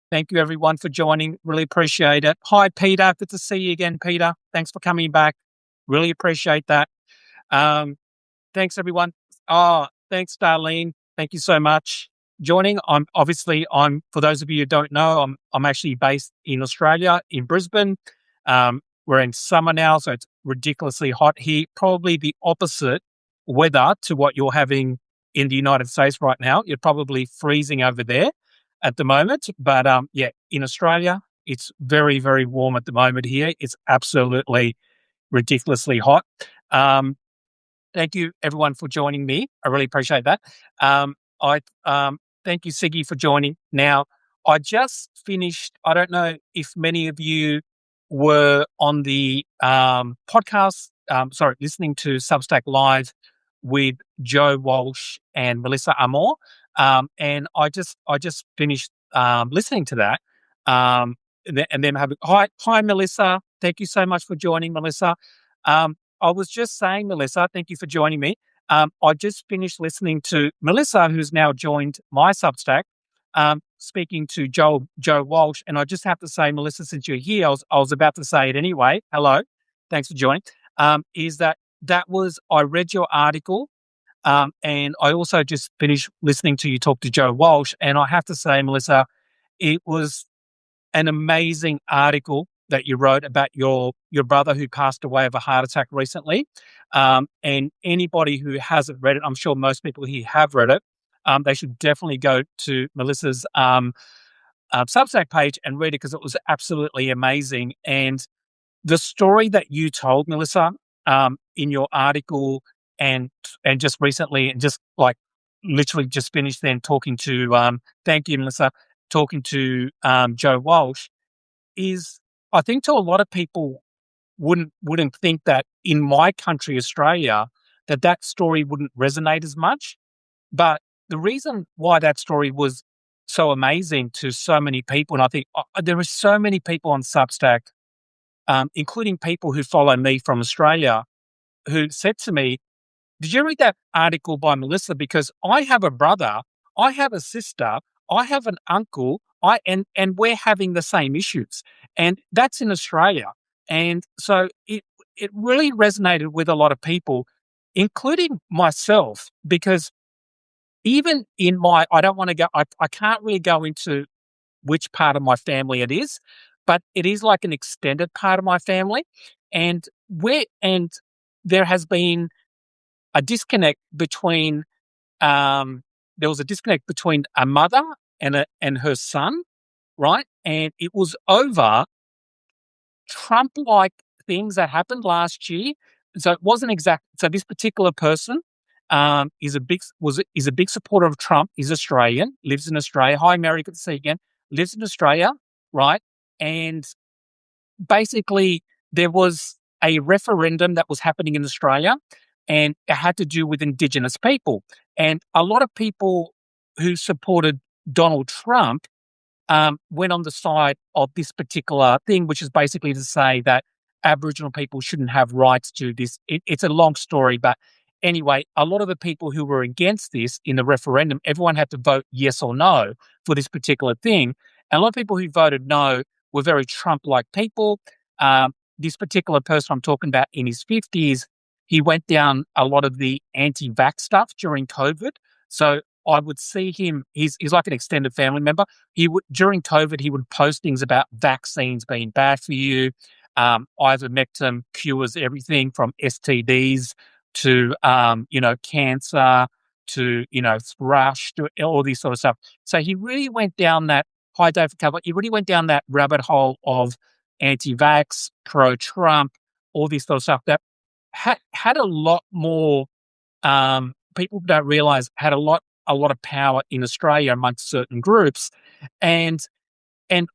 Thank you, everyone, for joining. Really appreciate it. Hi, Peter. Good to see you again, Peter. Thanks for coming back. Really appreciate that. Um, Thanks, everyone. Thanks, Darlene. Thank you so much. Joining. I'm for those of you who don't know, I'm actually based in Australia, in Brisbane. We're in summer now, so it's ridiculously hot here. Probably the opposite weather to what you're having in the United States right now. You're probably freezing over there at the moment, but yeah, in Australia, it's very, very warm at the moment here. It's absolutely ridiculously hot. Um, Thank you, everyone, for joining me. I really appreciate that. I Thank you, Siggy, for joining. Now, I just finished. I don't know if many of you were on the podcast. Listening to Substack Live with Joe Walsh and Melissa Amor, and I just finished listening to that. And then having hi, Melissa. Thank you so much for joining, Melissa. I was just saying, Melissa, thank you for joining me. I just finished listening to Melissa, who's now joined my Substack, speaking to Joe Walsh. And I just have to say, Melissa, since you're here, I was about to say it anyway. Hello, thanks for joining. I read your article, and I also just finished listening to you talk to Joe Walsh. And I have to say, Melissa, it was an amazing article that you wrote about your brother who passed away of a heart attack recently. And anybody who hasn't read it, I'm sure most people here have read it. They should definitely go to Melissa's Substack page and read it because it was absolutely amazing. And the story that you told, Melissa, in your article and just recently, and just like literally just finished then talking to thank you, Melissa, talking to Joe Walsh, is I think to a lot of people wouldn't think that in my country, Australia, that story wouldn't resonate as much. But the reason why that story was so amazing to so many people, and I think there are so many people on Substack, including people who follow me from Australia, who said to me, "Did you read that article by Melissa? Because I have a brother, I have a sister, I have an uncle, and we're having the same issues, and that's in Australia." And so it really resonated with a lot of people, including myself, because even in I don't want to go, I can't really go into which part of my family it is, but it is like an extended part of my family, and there has been a disconnect between there was a disconnect between a mother and her son, right? And it was over Trump-like things that happened last year. So it wasn't exact. So this particular person is a big supporter of Trump. He's Australian, lives in Australia. Hi, Mary, good to see you again. Lives in Australia, right? And basically, there was a referendum that was happening in Australia, and it had to do with Indigenous people. And a lot of people who supported Donald Trump went on the side of this particular thing, which is basically to say that Aboriginal people shouldn't have rights to this. It's a long story, but anyway, a lot of the people who were against this in the referendum, everyone had to vote yes or no for this particular thing. And a lot of people who voted no were very Trump-like people. This particular person I'm talking about in his 50s, he went down a lot of the anti-vax stuff during COVID. So I would see him, he's like an extended family member. During COVID, he would post things about vaccines being bad for you. Ivermectin cures everything from STDs to, cancer to, thrush, to all this sort of stuff. So he really went down that, hi Dave for cover, he really went down that rabbit hole of anti-vax, pro-Trump, all this sort of stuff that had a lot more, people don't realize had a lot of power in Australia amongst certain groups. And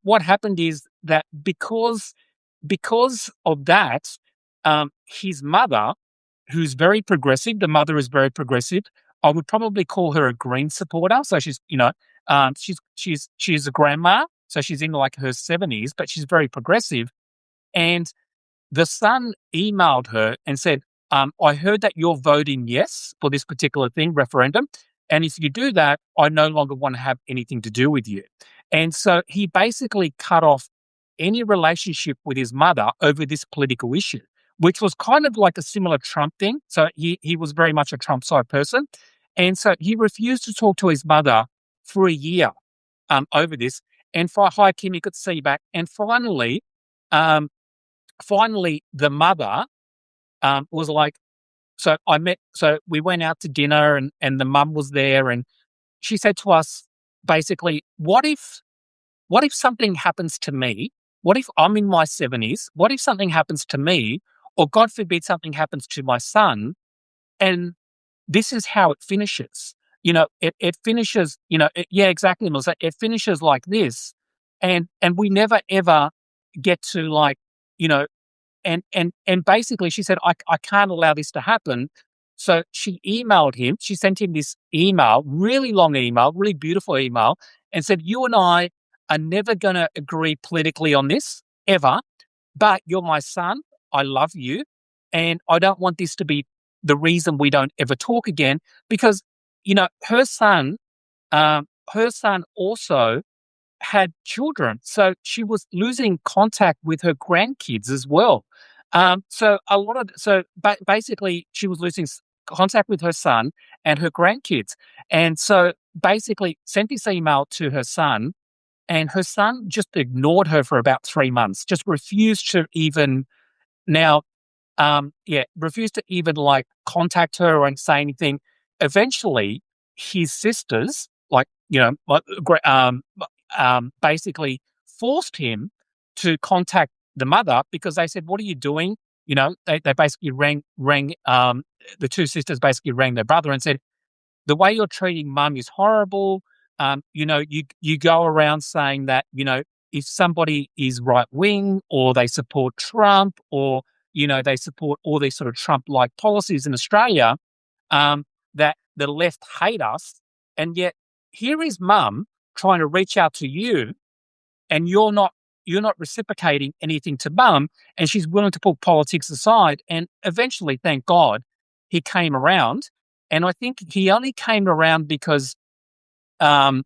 what happened is that because of that, his mother, who's very progressive, the mother is very progressive. I would probably call her a Green supporter. So she's, she's a grandma, so she's in like her 70s, but she's very progressive. And the son emailed her and said, I heard that you're voting yes for this particular thing, referendum. And if you do that, I no longer want to have anything to do with you. And so he basically cut off any relationship with his mother over this political issue, which was kind of like a similar Trump thing. So he was very much a Trump side person. And so he refused to talk to his mother for a year over this. And for hi Kim, you could see back. And um, finally, the mother was like, so we went out to dinner and the mum was there and she said to us basically, what if something happens to me? What if I'm in my 70s? What if something happens to me? Or God forbid something happens to my son? And this is how it finishes. It finishes, yeah, exactly, Melissa. It finishes like this. And we never ever get to like, you know, and basically she said, I can't allow this to happen. So she emailed him. She sent him this email, really long email, really beautiful email, and said, you and I are never going to agree politically on this ever, but you're my son. I love you. And I don't want this to be the reason we don't ever talk again because, her son also had children. So she was losing contact with her grandkids as well. Basically she was losing contact with her son and her grandkids. And so basically sent this email to her son and her son just ignored her for about 3 months, just refused to even now refused to even like contact her and say anything. Eventually, his sisters, basically forced him to contact the mother because they said, "What are you doing?" They basically rang the two sisters basically rang their brother and said, the way you're treating mum is horrible. You go around saying that, if somebody is right wing or they support Trump or, they support all these sort of Trump-like policies in Australia, that the left hate us. And yet here is mum trying to reach out to you and you're not reciprocating anything to mum and she's willing to put politics aside. And eventually, thank God, he came around. And I think he only came around because he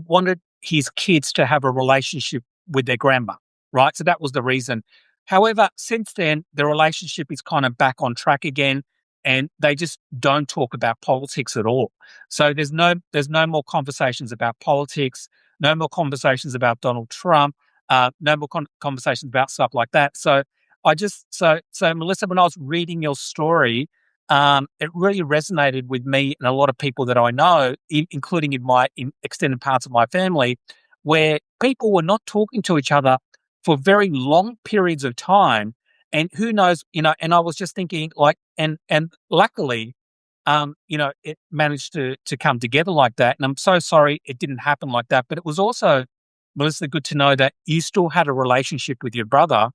wanted his kids to have a relationship with their grandma, right? So that was the reason. However, since then, the relationship is kind of back on track again, and they just don't talk about politics at all. So there's no more conversations about politics, no more conversations about Donald Trump, no more conversations about stuff like that. So so Melissa, when I was reading your story, it really resonated with me and a lot of people that I know, including in extended parts of my family, where people were not talking to each other for very long periods of time. And who knows, and I was just thinking like, and luckily, it managed to come together like that. And I'm so sorry it didn't happen like that. But it was also, Melissa, good to know that you still had a relationship with your brother.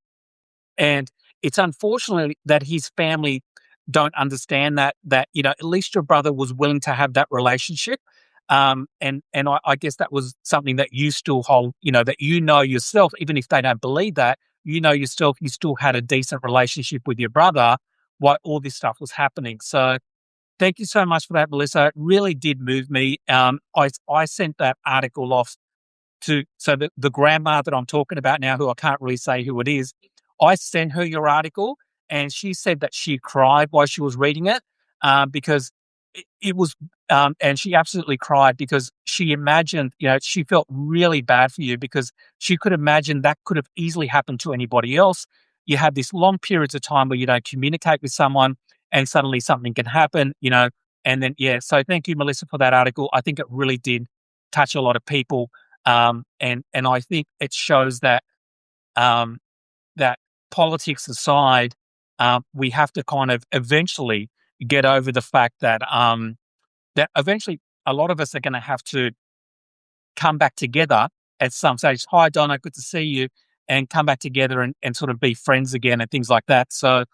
And it's unfortunate that his family don't understand that, at least your brother was willing to have that relationship. And I guess that was something that you still hold, that yourself, even if they don't believe that, yourself, you still had a decent relationship with your brother while all this stuff was happening. So thank you so much for that, Melissa. It really did move me. I sent that article off so the grandma that I'm talking about now, who I can't really say who it is, I sent her your article and she said that she cried while she was reading it because it was, and she absolutely cried because she imagined, she felt really bad for you because she could imagine that could have easily happened to anybody else. You have this long periods of time where you don't communicate with someone and suddenly something can happen, and then, so thank you, Melissa, for that article. I think it really did touch a lot of people. And I think it shows that that politics aside, we have to kind of eventually get over the fact that eventually a lot of us are going to have to come back together at some stage. Hi, Donna, good to see you, and come back together and sort of be friends again and things like that. So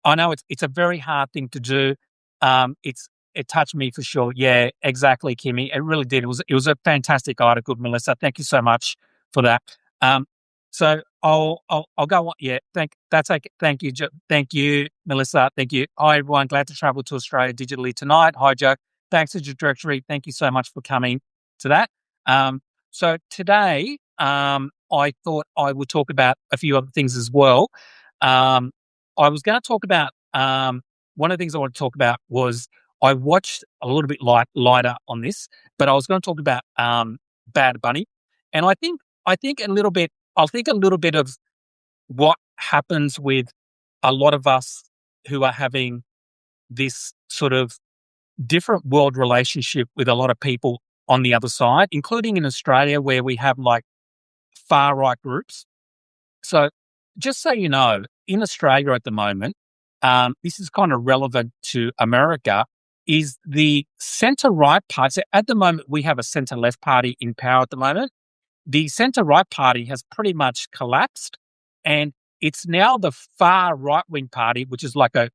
I know it's a very hard thing to do. It touched me for sure. Yeah, exactly, Kimmy. It really did. It was a fantastic article, Melissa. Thank you so much for that. So I'll go on. Yeah, that's okay. Thank you, thank you, Melissa. Thank you. Hi, everyone. Glad to travel to Australia digitally tonight. Hi, Joe. Thanks to your directory. Thank you so much for coming. to that. So today, I thought I would talk about a few other things as well. I was going to talk about one of the things I want to talk about was I watched a little bit lighter on this, but I was going to talk about Bad Bunny, and I think a little bit. I think a little bit of what happens with a lot of us who are having this sort of different world relationship with a lot of people on the other side, including in Australia where we have like far right groups. So, just so you know, in Australia at the moment, this is kind of relevant to America. Is the centre right party? So at the moment, we have a centre left party in power at the moment. The centre right party has pretty much collapsed, and it's now the far right wing party, which is like a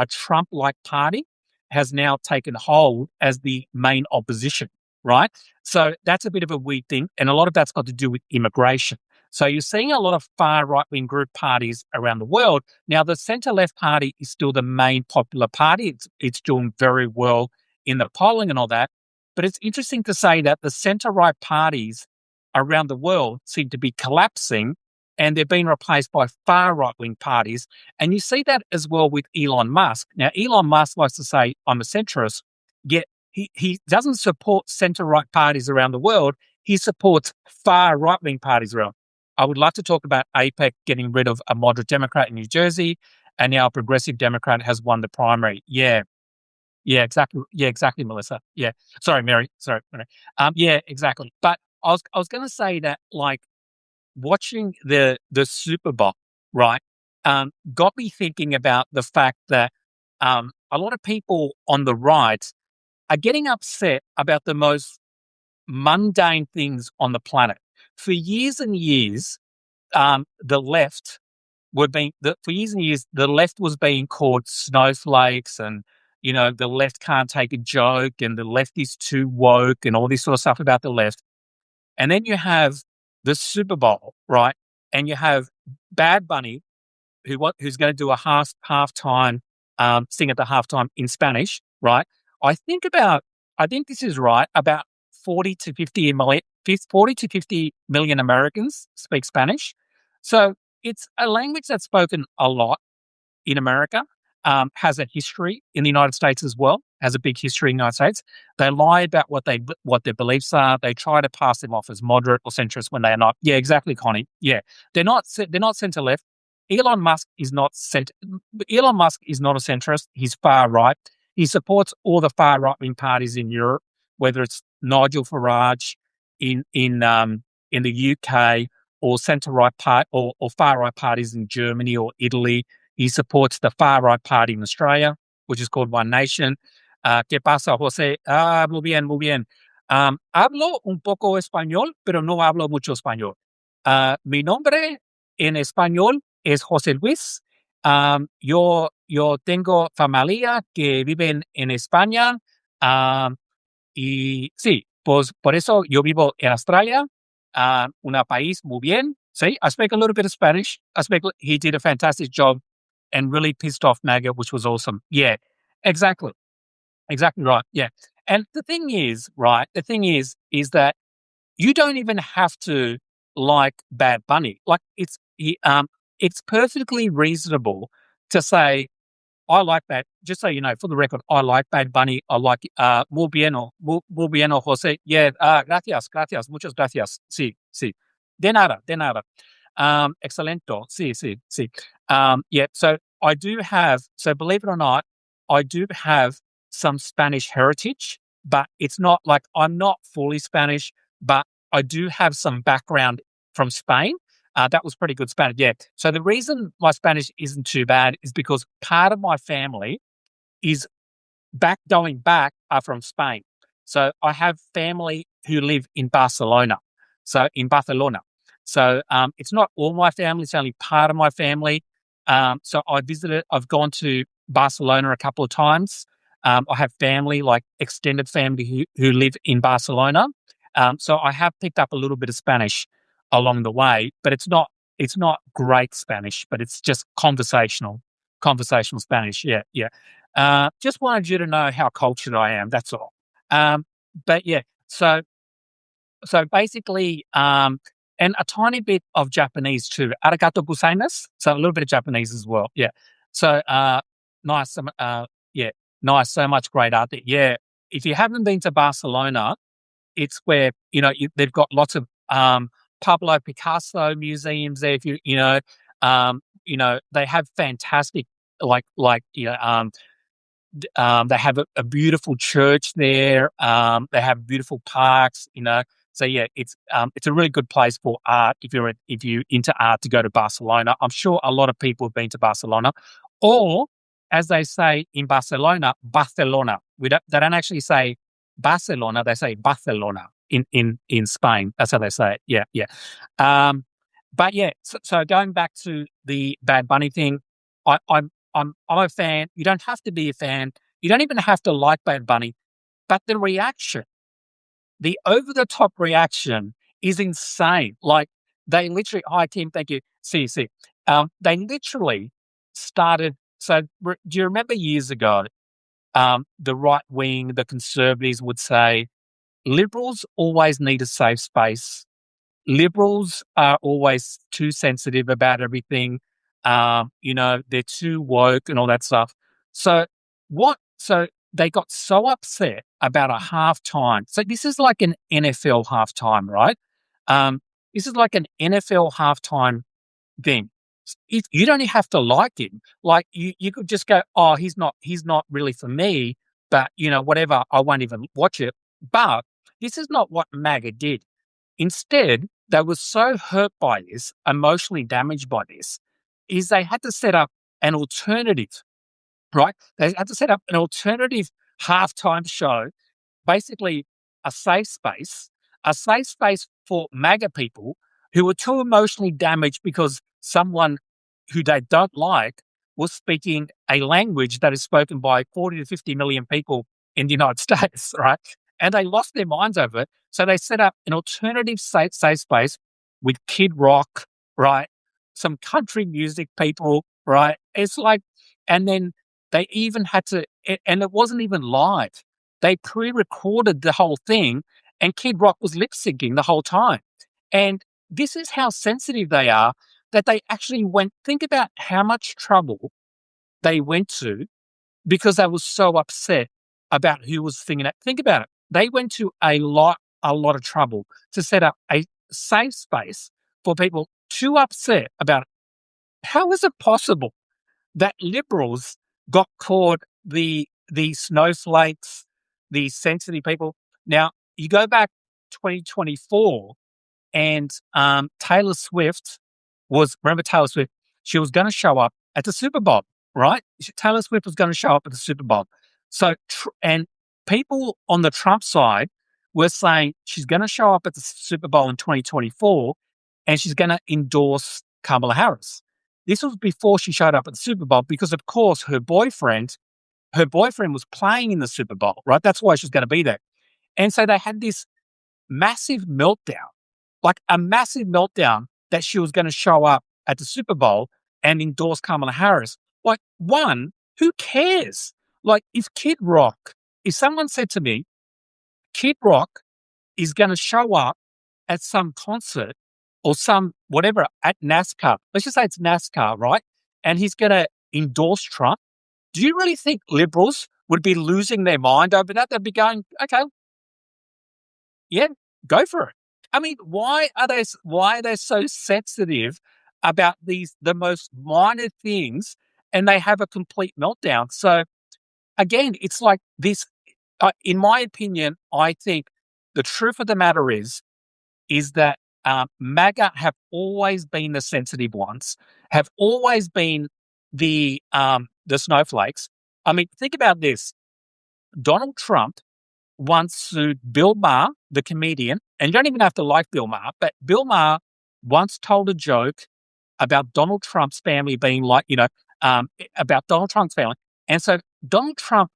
Trump like party, has now taken hold as the main opposition, right? So that's a bit of a weird thing, and a lot of that's got to do with immigration. So you're seeing a lot of far right wing group parties around the world. Now, the centre left party is still the main popular party. It's doing very well in the polling and all that. But it's interesting to say that the centre right parties around the world seem to be collapsing and they're being replaced by far right wing parties. And you see that as well with Elon Musk. Now, Elon Musk likes to say, I'm a centrist, yet he doesn't support centre right parties around the world. He supports far right wing parties around. I would like to talk about APEC getting rid of a moderate Democrat in New Jersey, and now a progressive Democrat has won the primary. Yeah. Yeah, exactly. Yeah, exactly, Melissa. Yeah. Sorry, Mary. Sorry, Mary. Yeah, exactly. But I was going to say that like watching the Super Bowl, right, got me thinking about the fact that a lot of people on the right are getting upset about the most mundane things on the planet. For years and years, the left for years and years, the left was being called snowflakes and, the left can't take a joke and the left is too woke and all this sort of stuff about the left. And then you have the Super Bowl, right? And you have Bad Bunny, who's going to do a halftime sing at the halftime in Spanish, right? I think this is right. About 40 to 50 million Americans speak Spanish, so it's a language that's spoken a lot in America, has a history in the United States as well, has a big history in the United States. They lie about what their beliefs are. They try to pass them off as moderate or centrist when they are not. Yeah, exactly, Connie. Yeah, they're not centre left. Elon Musk is not Elon Musk is not a centrist. He's far right. He supports all the far right wing parties in Europe, whether it's Nigel Farage in the UK, or centre right part or far right parties in Germany or Italy. He supports the far right party in Australia, which is called One Nation. ¿Qué pasa, José? Muy bien, muy bien. Hablo un poco español, pero no hablo mucho español. Mi nombre en español es José Luis. Yo tengo familia que viven en España. Y sí, pues por eso yo vivo en Australia, un país muy bien. See, I speak a little bit of Spanish. He did a fantastic job and really pissed off MAGA, which was awesome. Yeah, exactly. Exactly right. Yeah. And the thing is, right, is that you don't even have to like Bad Bunny. Like it's perfectly reasonable to say, I like that. Just so you know, for the record, I like Bad Bunny. I like muy bien, Jose. Yeah, gracias, muchas gracias. Sí, sí. De nada, de nada. Excelente. Sí, sí, sí. Yeah, so so believe it or not, I do have some Spanish heritage, but it's not like I'm not fully Spanish, but I do have some background from Spain. That was pretty good Spanish. Yeah. So the reason my Spanish isn't too bad is because part of my family is going back are from Spain. So I have family who live in Barcelona. So it's not all my family, it's only part of my family. So I've gone to Barcelona a couple of times. I have family, like extended family who live in Barcelona. So I have picked up a little bit of Spanish along the way, but it's not great Spanish, but it's just conversational Spanish. Yeah, yeah. Just wanted you to know how cultured I am. That's all. But yeah, So so basically, and a tiny bit of Japanese too. Arigato gozaimasu. So a little bit of Japanese as well. Yeah. So nice. Yeah, nice. So much great art there. Yeah. If you haven't been to Barcelona, it's where they've got lots of Pablo Picasso museums there. If they have fantastic they have a beautiful church there. They have beautiful parks. So yeah, it's a really good place for art if you're into art to go to Barcelona. I'm sure a lot of people have been to Barcelona, or as they say in Barcelona, Barcelona. They don't actually say Barcelona; they say Barcelona in Spain. That's how they say it. Yeah, yeah. Um, but yeah, so going back to the Bad Bunny thing, I'm a fan. You don't have to be a fan. You don't even have to like Bad Bunny, but the reaction, the over the top reaction is insane. Like they literally, hi Tim, thank you. See. They literally started. So do you remember years ago, the right wing, the conservatives would say liberals always need a safe space. Liberals are always too sensitive about everything. They're too woke and all that stuff. So so they got so upset about a halftime. So this is like an NFL halftime, right? This is like an NFL halftime thing. You don't have to like him. Like you could just go, oh, he's not really for me, but whatever, I won't even watch it. But this is not what MAGA did. Instead, they were so hurt by this, emotionally damaged by this, is they had to set up an alternative, right? They had to set up an alternative halftime show, basically a safe space for MAGA people who were too emotionally damaged because someone who they don't like was speaking a language that is spoken by 40 to 50 million people in the United States, right? And they lost their minds over it. So they set up an alternative safe space with Kid Rock, right? Some country music people, right? It's like, and then they even had to, and it wasn't even live. They pre-recorded the whole thing, and Kid Rock was lip syncing the whole time. And this is how sensitive they are that they actually went. Think about how much trouble they went to because they were so upset about who was singing it. Think about it. They went to a lot of trouble to set up a safe space for people too upset about it. How is it possible that liberals got called the snowflakes, the sensitive people? Now, you go back 2024 and Taylor Swift remember Taylor Swift? She was going to show up at the Super Bowl, right? Taylor Swift was going to show up at the Super Bowl. So, and people on the Trump side were saying she's going to show up at the Super Bowl in 2024 and she's going to endorse Kamala Harris. This was before she showed up at the Super Bowl because, of course, her boyfriend was playing in the Super Bowl, right? That's why she's going to be there. And so they had this massive meltdown, like a massive meltdown that she was going to show up at the Super Bowl and endorse Kamala Harris. Like, one, who cares? Like, if someone said to me, Kid Rock is going to show up at some concert or some whatever at NASCAR, let's just say it's NASCAR, right? And he's going to endorse Trump. Do you really think liberals would be losing their mind over that? They'd be going, okay, yeah, go for it. I mean, why are they so sensitive about the most minor things and they have a complete meltdown? So again, it's like this. In my opinion, I think the truth of the matter is that MAGA have always been the sensitive ones, have always been the snowflakes. I mean, think about this: Donald Trump once sued Bill Maher, the comedian, and you don't even have to like Bill Maher, but Bill Maher once told a joke about Donald Trump's family being like, about Donald Trump's family. And so Donald Trump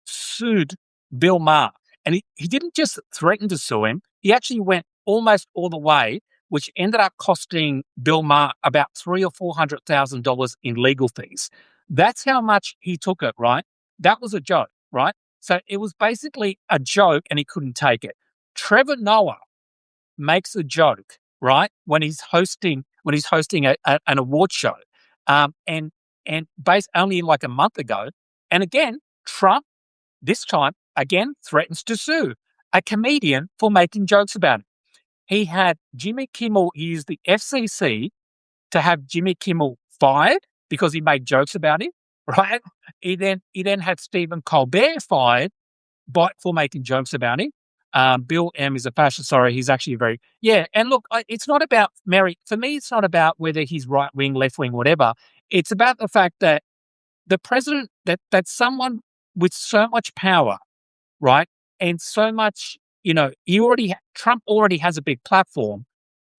sued Bill Maher. And he didn't just threaten to sue him, he actually went almost all the way, which ended up costing Bill Maher about $300,000 or $400,000 in legal fees. That's how much he took it, right? That was a joke, right? So it was basically a joke and he couldn't take it. Trevor Noah makes a joke, right, when he's hosting an award show, and based only like a month ago, and again, Trump this time again threatens to sue a comedian for making jokes about it. He had Jimmy Kimmel use the FCC to have Jimmy Kimmel fired because he made jokes about him, right? He then had Stephen Colbert fired for making jokes about him. Bill M is a fascist. Sorry, he's actually very And look, it's not about Mary. For me, it's not about whether he's right wing, left wing, whatever. It's about the fact that the president, that someone with so much power, right, and so much, Trump already has a big platform.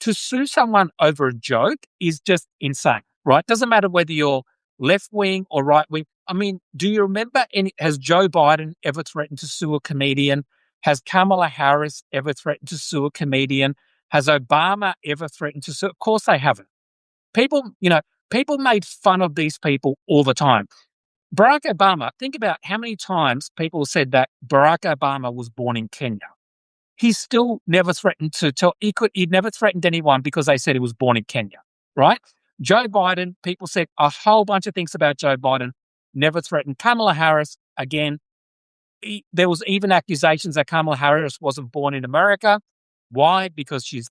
To sue someone over a joke is just insane, right? Doesn't matter whether you're left wing or right wing. I mean, do you remember has Joe Biden ever threatened to sue a comedian? Has Kamala Harris ever threatened to sue a comedian? Has Obama ever threatened to sue? Of course they haven't. People made fun of these people all the time. Barack Obama, think about how many times people said that Barack Obama was born in Kenya. He still never threatened to tell, he'd never threatened anyone because they said he was born in Kenya, right? Joe Biden, people said a whole bunch of things about Joe Biden, never threatened. Kamala Harris, again, there was even accusations that Kamala Harris wasn't born in America. Why? Because she's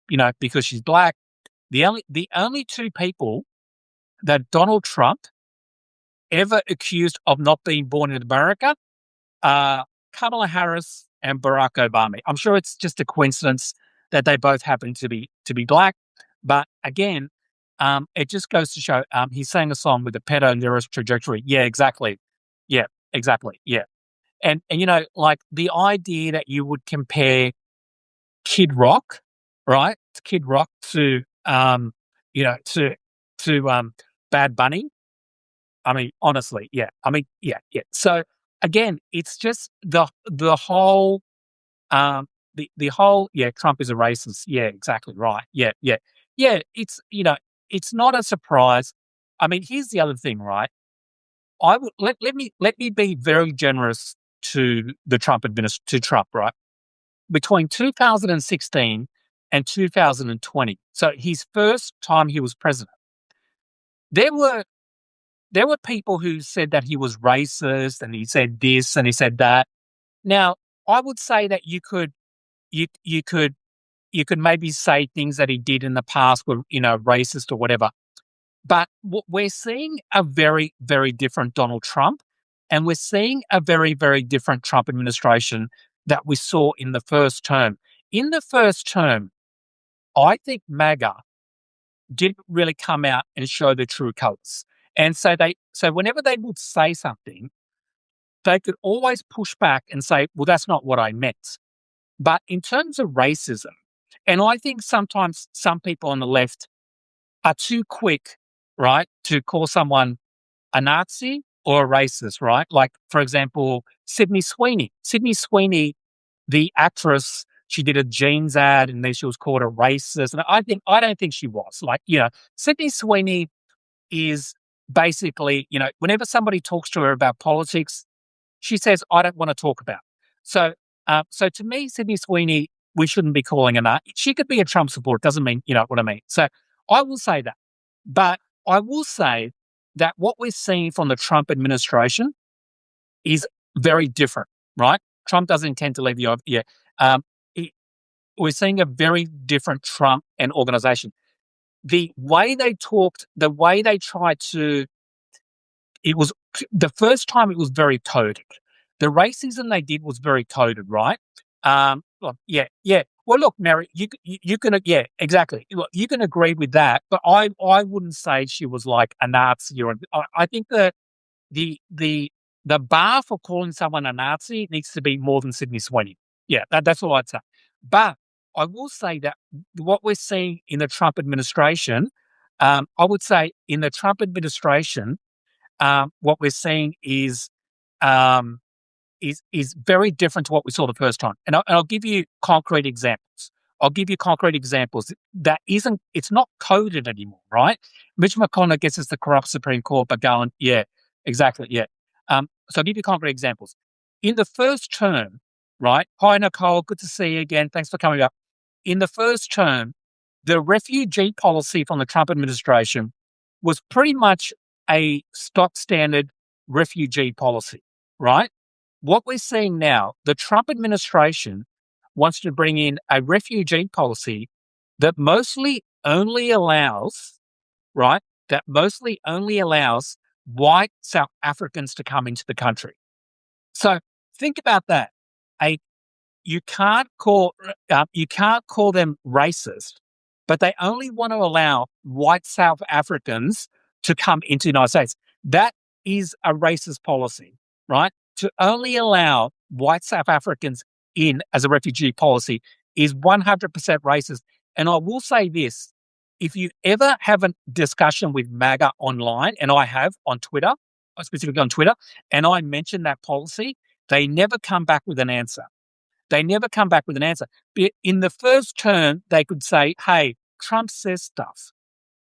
black. The only two people that Donald Trump ever accused of not being born in America are Kamala Harris and Barack Obama. I'm sure it's just a coincidence that they both happen to be black, but again, it just goes to show he sang a song with a pedo trajectory. Yeah, exactly. Yeah, exactly. Yeah, and like the idea that you would compare Kid Rock, right? Kid Rock to Bad Bunny. I mean, honestly, yeah. I mean, yeah. So again, it's just the whole the whole Trump is a racist. Yeah, exactly right. Yeah. It's not a surprise. I mean, here's the other thing, right? I would let me be very generous to the to Trump, right? Between 2016 and 2020, so his first time he was president, there were people who said that he was racist and he said this and he said that. Now, I would say that you could maybe say things that he did in the past were, racist or whatever. But we're seeing a very, very different Donald Trump, and we're seeing a very, very different Trump administration that we saw in the first term. In the first term, I think MAGA didn't really come out and show the true colors. And so whenever they would say something, they could always push back and say, well, that's not what I meant. But in terms of racism, and I think sometimes some people on the left are too quick, right, to call someone a Nazi or a racist, right? Like, for example, Sydney Sweeney. Sydney Sweeney, the actress, she did a jeans ad and then she was called a racist. And I don't think she was. Like, Sydney Sweeney is basically, whenever somebody talks to her about politics, she says, I don't want to talk about it. So to me, Sydney Sweeney, we shouldn't be calling her that. She could be a Trump supporter. Doesn't mean, you know what I mean? So I will say that. But I will say that what we're seeing from the Trump administration is very different, right? Trump doesn't intend to leave the we're seeing a very different Trump and organization. The way they talked, the way they tried to, it was the first time it was very coded. The racism they did was very coded, right? Well, look, Mary, you can, exactly. Look, you can agree with that, but I wouldn't say she was like a Nazi or. I think the bar for calling someone a Nazi needs to be more than Sydney Sweeney. Yeah, that's all I'd say. But I will say that what we're seeing in the Trump administration, I would say in the Trump administration, what we're seeing is very different to what we saw the first time. And I'll give you concrete examples. It's not coded anymore, right? Mitch McConnell gets us the corrupt Supreme Court, but going, yeah, exactly, yeah. So I'll give you concrete examples. In the first term, right? Hi, Nicole. Good to see you again. Thanks for coming up. In the first term, the refugee policy from the Trump administration was pretty much a stock standard refugee policy, right? What we're seeing now, the Trump administration wants to bring in a refugee policy that mostly only allows, right? That mostly only allows white South Africans to come into the country. So think about that. A you can't call them racist, but they only want to allow white South Africans to come into the United States. That is a racist policy, right? To only allow white South Africans in as a refugee policy is 100% racist. And I will say this, if you ever have a discussion with MAGA online, and I have on Twitter, specifically on Twitter, and I mention that policy, they never come back with an answer. They never come back with an answer. In the first term, they could say, hey, Trump says stuff,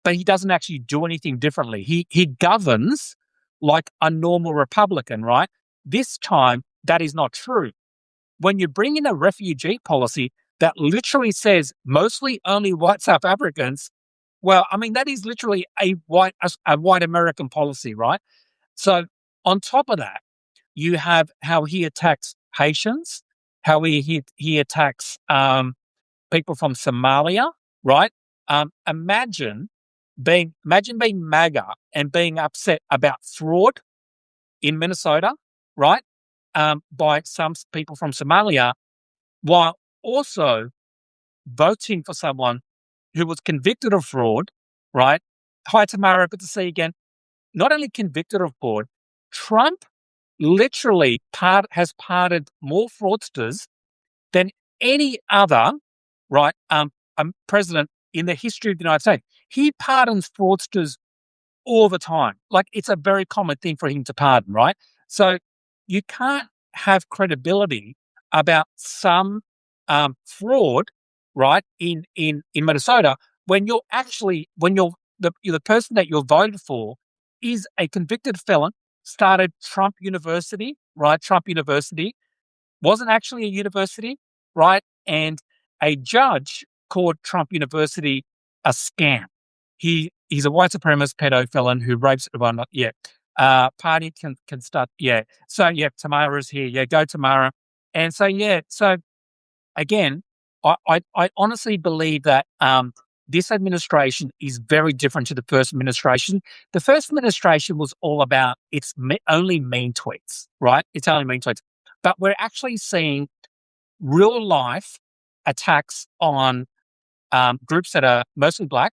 but he doesn't actually do anything differently. He governs like a normal Republican, right? This time, that is not true. When you bring in a refugee policy that literally says mostly only white South Africans, well, I mean, that is literally a white American policy, right? So on top of that, you have how he attacks Haitians, how he attacks people from Somalia, right? Imagine being MAGA and being upset about fraud in Minnesota, right? By some people from Somalia, while also voting for someone who was convicted of fraud, right? Hi, Tamara, good to see you again. Not only convicted of fraud, Trump literally has pardoned more fraudsters than any other, right, president in the history of the United States. He pardons fraudsters all the time. Like, it's a very common thing for him to pardon, right? So you can't have credibility about some fraud, right, in Minnesota when you're the person that you're voted for is a convicted felon, started Trump University, right? Trump University wasn't actually a university, right? And a judge called Trump University a scam. He's a white supremacist pedo felon who rapes everyone. Yeah. Party can start. Yeah. So yeah, Tamara's here. Yeah, go Tamara. And so yeah, so again, I honestly believe that this administration is very different to the first administration. The first administration was all about only mean tweets, right? It's only mean tweets. But we're actually seeing real life attacks on groups that are mostly black,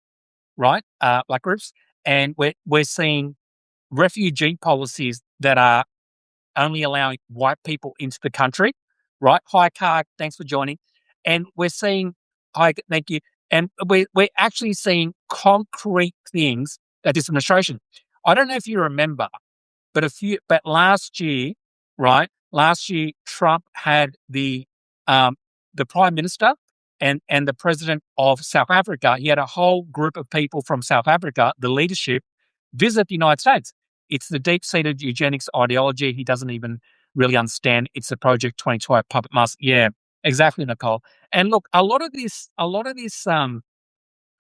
right? Black groups. And we're seeing refugee policies that are only allowing white people into the country, right? Hi, Kark, thanks for joining. And we're seeing, hi, thank you. And we're actually seeing concrete things that this administration. I don't know if you remember, but last year, right? Last year, Trump had the prime minister and the president of South Africa. He had a whole group of people from South Africa, the leadership, visit the United States. It's the deep-seated eugenics ideology. He doesn't even really understand. It's the Project 2012 puppet master. Yeah, exactly, Nicole. And look, a lot of this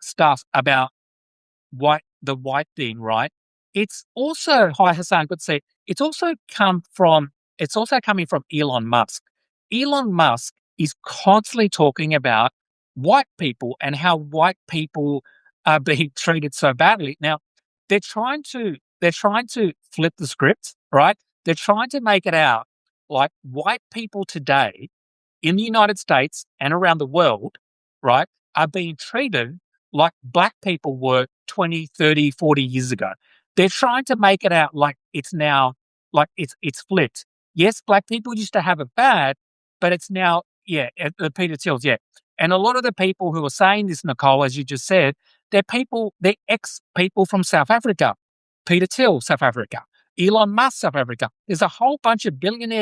stuff about the white thing, right? It's also, hi Hassan, good to see. It's also coming from Elon Musk. Elon Musk is constantly talking about white people and how white people are being treated so badly. Now, they're trying to flip the script, right? They're trying to make it out like white people today in the United States and around the world, right, are being treated like black people were 20, 30, 40 years ago. They're trying to make it out like it's now, like it's flipped. Yes, black people used to have it bad, but it's now, yeah, the Peter Tills, yeah. And a lot of the people who are saying this, Nicole, as you just said, they're ex-people from South Africa. Peter Thiel, South Africa. Elon Musk, South Africa. There's a whole bunch of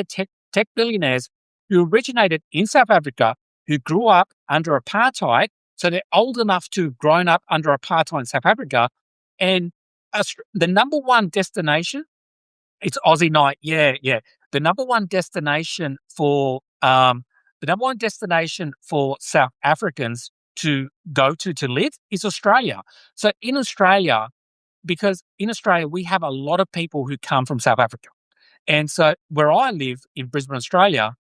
tech billionaires who originated in South Africa, who grew up under apartheid. So they're old enough to have grown up under apartheid in South Africa. And the number one destination, it's Aussie night. Yeah, yeah. The number one destination for the number one destination for South Africans to go to live is Australia. So in Australia, because in Australia, we have a lot of people who come from South Africa. And so where I live in Brisbane, Australia,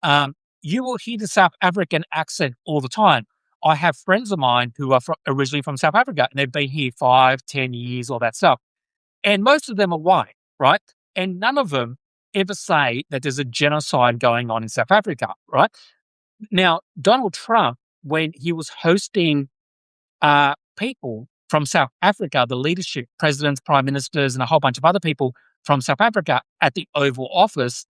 um, you will hear the South African accent all the time. I have friends of mine who are originally from South Africa and they've been here 5, 10 years, all that stuff. And most of them are white, right? And none of them ever say that there's a genocide going on in South Africa, right? Now, Donald Trump, when he was hosting people from South Africa, the leadership, presidents, prime ministers, and a whole bunch of other people from South Africa at the Oval Office,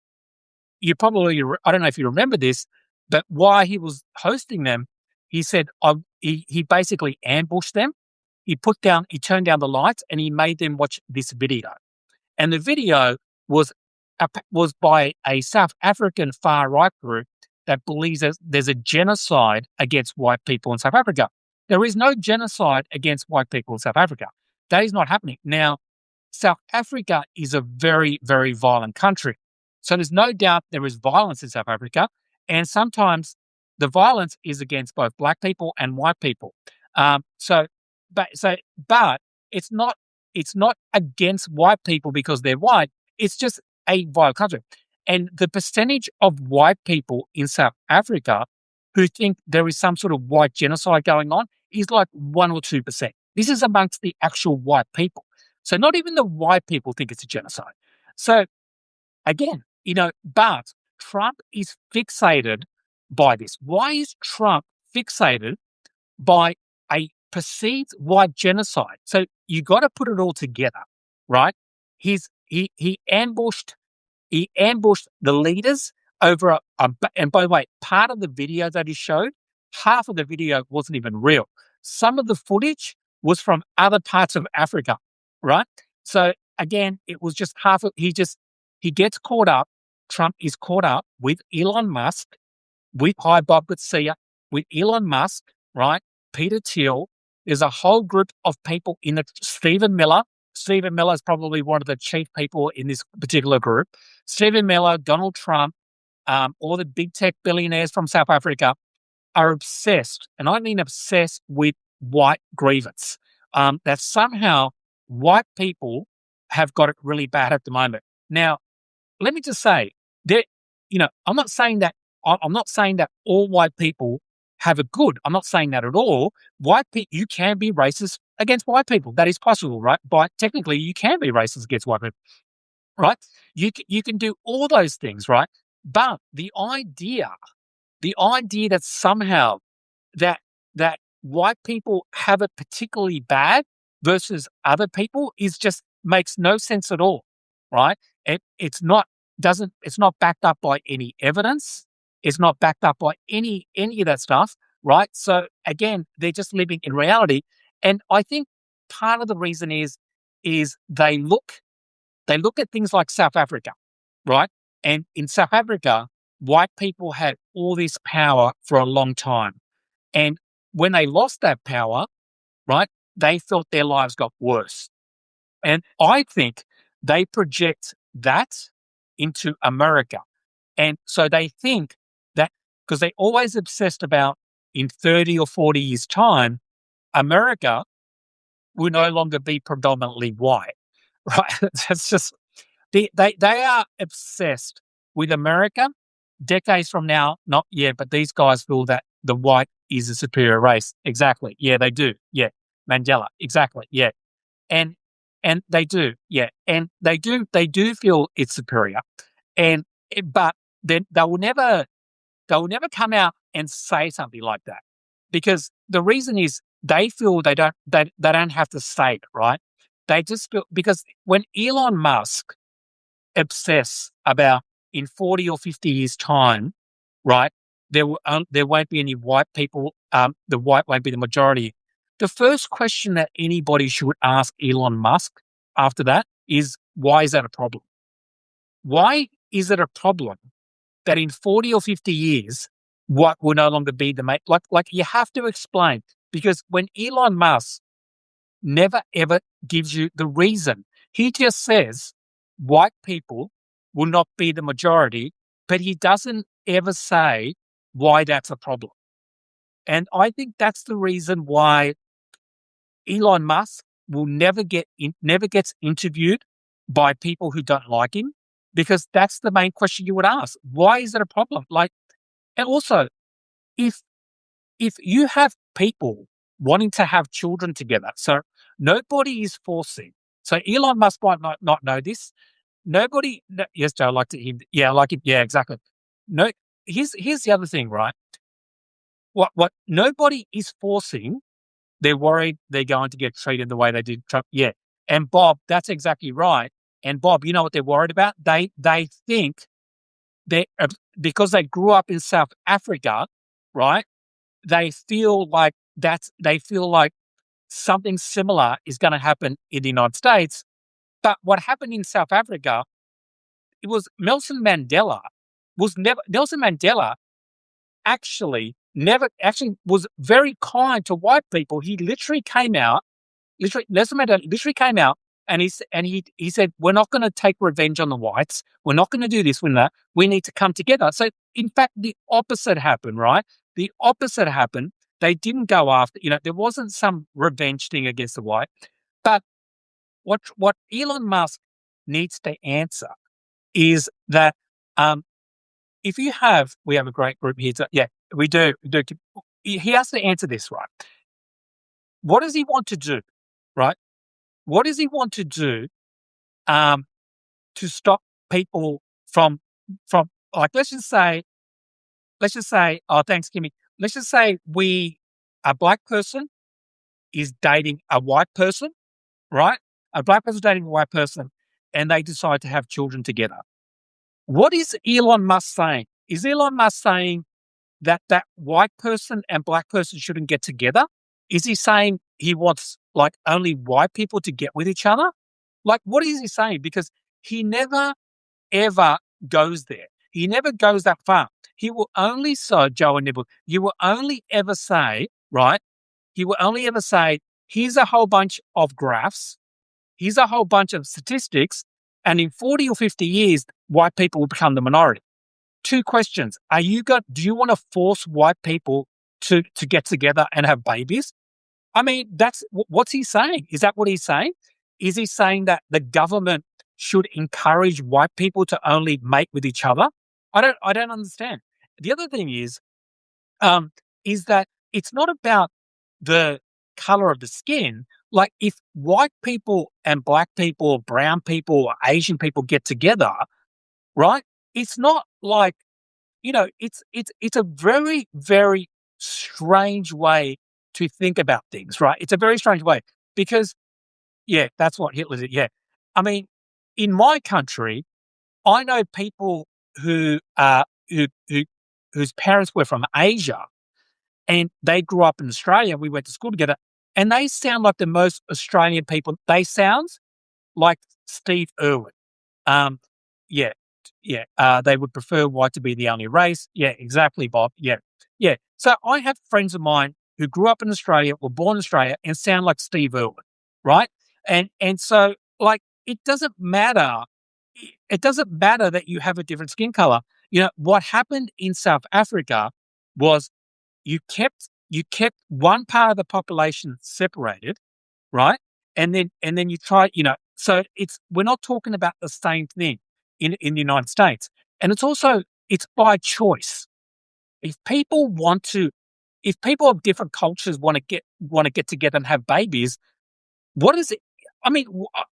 you probably, I don't know if you remember this, but while he was hosting them, he said, he basically ambushed them. He turned down the lights and he made them watch this video. And the video was by a South African far right group that believes that there's a genocide against white people in South Africa. There is no genocide against white people in South Africa. That is not happening. Now, South Africa is a very, very violent country. So there's no doubt there is violence in South Africa. And sometimes the violence is against both black people and white people. But it's not against white people because they're white. It's just a violent country. And the percentage of white people in South Africa who think there is some sort of white genocide going on is like 1 or 2%. This is amongst the actual white people. So not even the white people think it's a genocide. So again, but Trump is fixated by this. Why is Trump fixated by a perceived white genocide? So you got to put it all together, right? He ambushed the leaders over and by the way, part of the video that he showed, half of the video wasn't even real. Some of the footage was from other parts of Africa, right? So again, it was just half of, he gets caught up. Trump is caught up with Elon Musk, with Bob Garcia, with Elon Musk, right? Peter Thiel. There's a whole group of people in the Stephen Miller. Stephen Miller is probably one of the chief people in this particular group. Stephen Miller, Donald Trump, all the big tech billionaires from South Africa are obsessed, and I mean obsessed with white grievance. That somehow white people have got it really bad at the moment. Now, let me just say that, I'm not saying that all white people have it good. I'm not saying that at all. You can be racist against white people. That is possible, right? But technically, you can be racist against white people, right? You can do all those things, right? But the idea that somehow that white people have it particularly bad versus other people makes no sense at all, right? It's not backed up by any evidence. It's not backed up by any of that stuff, right? So again, they're just living in reality. And I think part of the reason is they look at things like South Africa, right? And in South Africa, white people had all this power for a long time. And when they lost that power, right, they felt their lives got worse. And I think they project that into America. And so they think that because they're always obsessed about in 30 or 40 years' time, America will no longer be predominantly white, right? That's just, they are obsessed with America. Decades from now, not yet, but these guys feel that the white is a superior race. Exactly. Yeah, they do. Yeah. Mandela. Exactly. Yeah. And they do. Yeah. And they do feel it's superior. But then they will never come out and say something like that, because the reason is they feel they don't have to say it, right? They just feel, because when Elon Musk obsess about in 40 or 50 years' time, right, there won't be any white people, the white won't be the majority. The first question that anybody should ask Elon Musk after that is, why is that a problem? Why is it a problem that in 40 or 50 years, what will no longer be the mate? Like you have to explain, because when Elon Musk never ever gives you the reason, he just says white people will not be the majority but he doesn't ever say why that's a problem. And I think that's the reason why Elon Musk will never gets interviewed by people who don't like him, because that's the main question you would ask. Why is it a problem? Like, and also, if if you have people wanting to have children together, so nobody is forcing. So Elon Musk might not know this. Nobody. No, yes, Joe, I like to him. Yeah, I like it. Yeah, exactly. No, here's the other thing, right? What nobody is forcing. They're worried they're going to get treated the way they did Trump. Yeah, and Bob, that's exactly right. And Bob, you know what they're worried about? They think they because they grew up in South Africa, right? They feel like something similar is going to happen in the United States. But what happened in South Africa, it was Nelson Mandela actually was very kind to white people. He literally came out, Nelson Mandela literally came out and he said, we're not going to take revenge on the whites. We're not going to do this, we're not. We need to come together. So in fact, the opposite happened, right? The opposite happened. They didn't go after, there wasn't some revenge thing against the white. But what Elon Musk needs to answer is that if we have a great group here. Yeah, we do. He has to answer this, right? What does he want to do, right? What does he want to do to stop people from like let's just say, oh, thanks, Kimmy. Let's just say a black person is dating a white person, right? A black person dating a white person, and they decide to have children together. What is Elon Musk saying? Is Elon Musk saying that white person and black person shouldn't get together? Is he saying he wants like only white people to get with each other? Like, what is he saying? Because he never ever goes there. He never goes that far. He will only say, Joe and Nibble, you will only ever say, right? He will only ever say, here's a whole bunch of graphs, here's a whole bunch of statistics, and in 40 or 50 years, white people will become the minority. Two questions. Do you want to force white people to get together and have babies? I mean, what's he saying? Is that what he's saying? Is he saying that the government should encourage white people to only mate with each other? I don't understand. The other thing is that it's not about the color of the skin. Like, if white people and black people, or brown people, or Asian people get together, right? It's not like, it's a very, very strange way to think about things, right? It's a very strange way because, yeah, that's what Hitler did. Yeah. I mean, in my country, I know people whose parents were from Asia and they grew up in Australia. We went to school together and they sound like the most Australian people. They sound like Steve Irwin. Um, yeah, yeah. They would prefer white to be the only race. Yeah, exactly, Bob. Yeah, yeah. So I have friends of mine who grew up in Australia, were born in Australia, and sound like Steve Irwin, right? And so, like, it doesn't matter. It doesn't matter that you have a different skin color. What happened in South Africa was you kept one part of the population separated, right? And then you try, so we're not talking about the same thing in the United States. And it's by choice. If people if people of different cultures want to get together and have babies, what is it? I mean,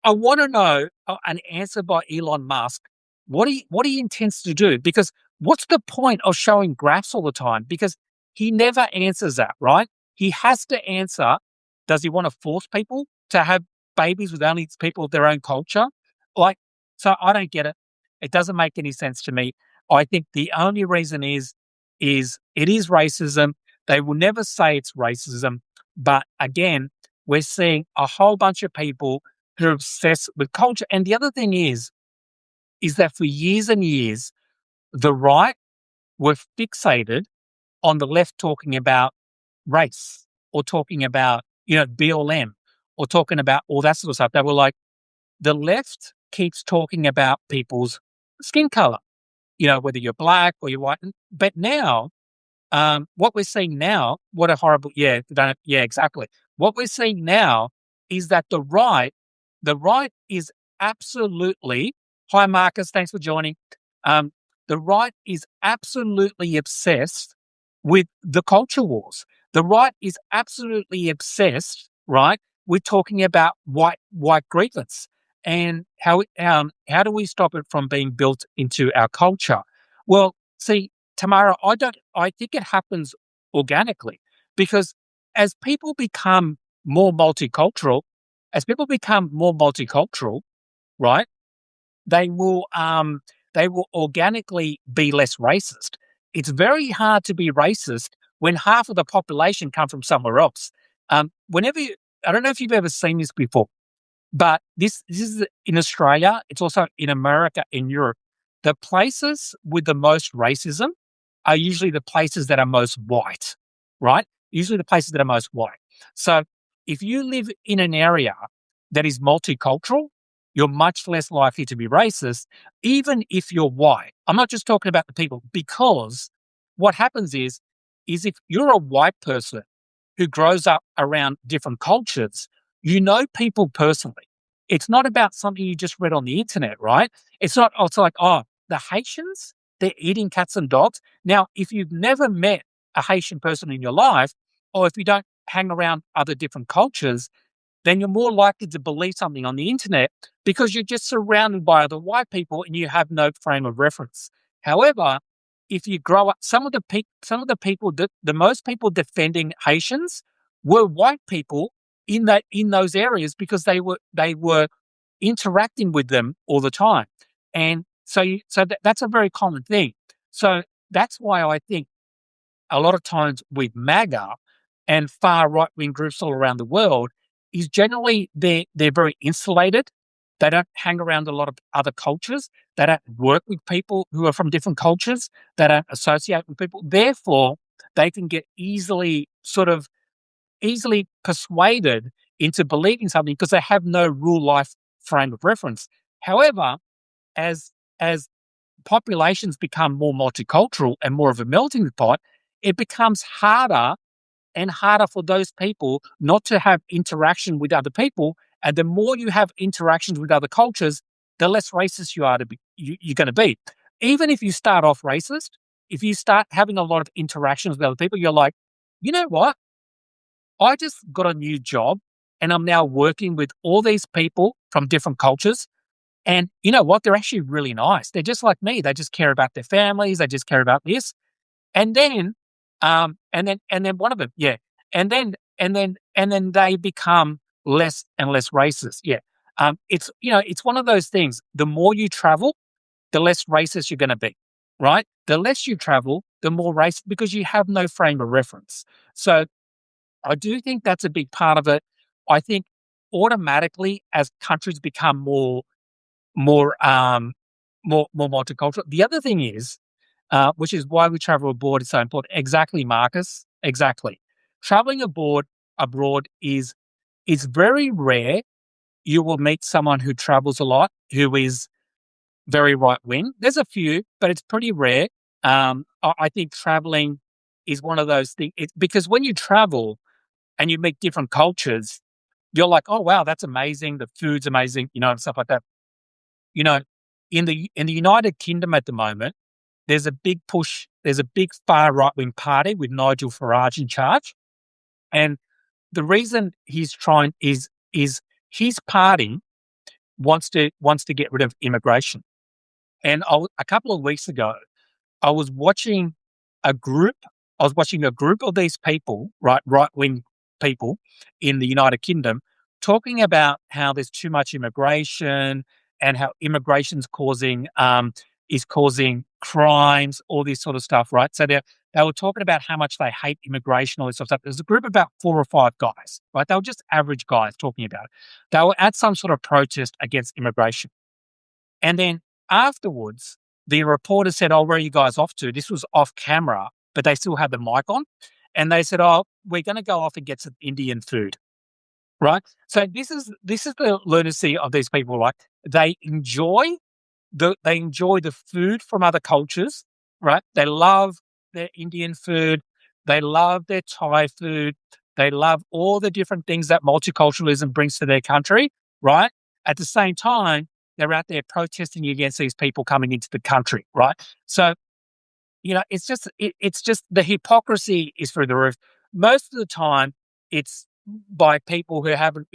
I want to know an answer by Elon Musk. What he intends to do? Because what's the point of showing graphs all the time? Because he never answers that, right? He has to answer. Does he want to force people to have babies with only people of their own culture? Like, so I don't get it. It doesn't make any sense to me. I think the only reason is it is racism. They will never say it's racism, but again, we're seeing a whole bunch of people who are obsessed with culture. And the other thing is that for years and years, the right were fixated on the left talking about race or talking about, BLM or talking about all that sort of stuff. They were like, the left keeps talking about people's skin color. whether you're black or you're white. But now, what we're seeing now, what a horrible, exactly. What we're seeing now is that the right is absolutely, hi Marcus, thanks for joining. Um, the right is absolutely obsessed with the culture wars. The right is absolutely obsessed, right, with talking about white grievance and how do we stop it from being built into our culture? Well, see, Tamara, I think it happens organically because as people become more multicultural, as people become more multicultural, right, they will organically be less racist. It's very hard to be racist when half of the population come from somewhere else. Whenever I don't know if you've ever seen this before, but this is in Australia. It's also in America, in Europe. The places with the most racism are usually the places that are most white, right? Usually the places that are most white. So if you live in an area that is multicultural, you're much less likely to be racist, even if you're white. I'm not just talking about the people, because what happens is if you're a white person who grows up around different cultures, you know people personally. It's not about something you just read on the internet, right? It's not, oh, it's like, oh, the Haitians, they're eating cats and dogs. Now, if you've never met a Haitian person in your life, or if you don't hang around other different cultures, then you're more likely to believe something on the internet because you're just surrounded by other white people and you have no frame of reference. However, if you grow up, some of the people, the most people defending Haitians were white people in those areas because they were interacting with them all the time, and that's a very common thing. So that's why I think a lot of times with MAGA and far right wing groups all around the world is generally they're very insulated. They don't hang around a lot of other cultures. They don't work with people who are from different cultures. They don't associate with people. Therefore, they can get easily persuaded into believing something because they have no real life frame of reference. However, as populations become more multicultural and more of a melting pot, it becomes harder and harder for those people not to have interaction with other people. And the more you have interactions with other cultures, the less racist you're going to be. Even if you start off racist, if you start having a lot of interactions with other people, you're like, you know what? I just got a new job and I'm now working with all these people from different cultures. And you know what? They're actually really nice. They're just like me. They just care about their families. They just care about this. And then, and then one of them, yeah. And then they become less and less racist. Yeah. It's one of those things. The more you travel, the less racist you're going to be, right? The less you travel, the more racist because you have no frame of reference. So I do think that's a big part of it. I think automatically as countries become more more multicultural. The other thing is, which is why we travel abroad is so important. Exactly, Marcus. Exactly. Traveling abroad is very rare. You will meet someone who travels a lot who is very right wing. There's a few, but it's pretty rare. I think traveling is one of those things because when you travel and you meet different cultures, you're like, oh wow, that's amazing. The food's amazing, and stuff like that. You know, in the United Kingdom at the moment, there's a big push. There's a big far right wing party with Nigel Farage in charge, and the reason he's trying is his party wants to get rid of immigration. And a couple of weeks ago, I was watching a group. I was watching a group of these people, right wing people in the United Kingdom, talking about how there's too much immigration and how immigration's causing crimes, all this sort of stuff, right? So they were talking about how much they hate immigration, all this sort of stuff. There's a group of about 4 or 5 guys, right? They were just average guys talking about it. They were at some sort of protest against immigration. And then afterwards, the reporter said, "Oh, where are you guys off to?" This was off camera, but they still had the mic on. And they said, "Oh, we're going to go off and get some Indian food." Right? So this is the lunacy of these people, right? They enjoy they enjoy the food from other cultures, right? They love their Indian food. They love their Thai food. They love all the different things that multiculturalism brings to their country, right? At the same time, they're out there protesting against these people coming into the country, right? So, it's just the hypocrisy is through the roof. Most of the time, it's by people who haven't,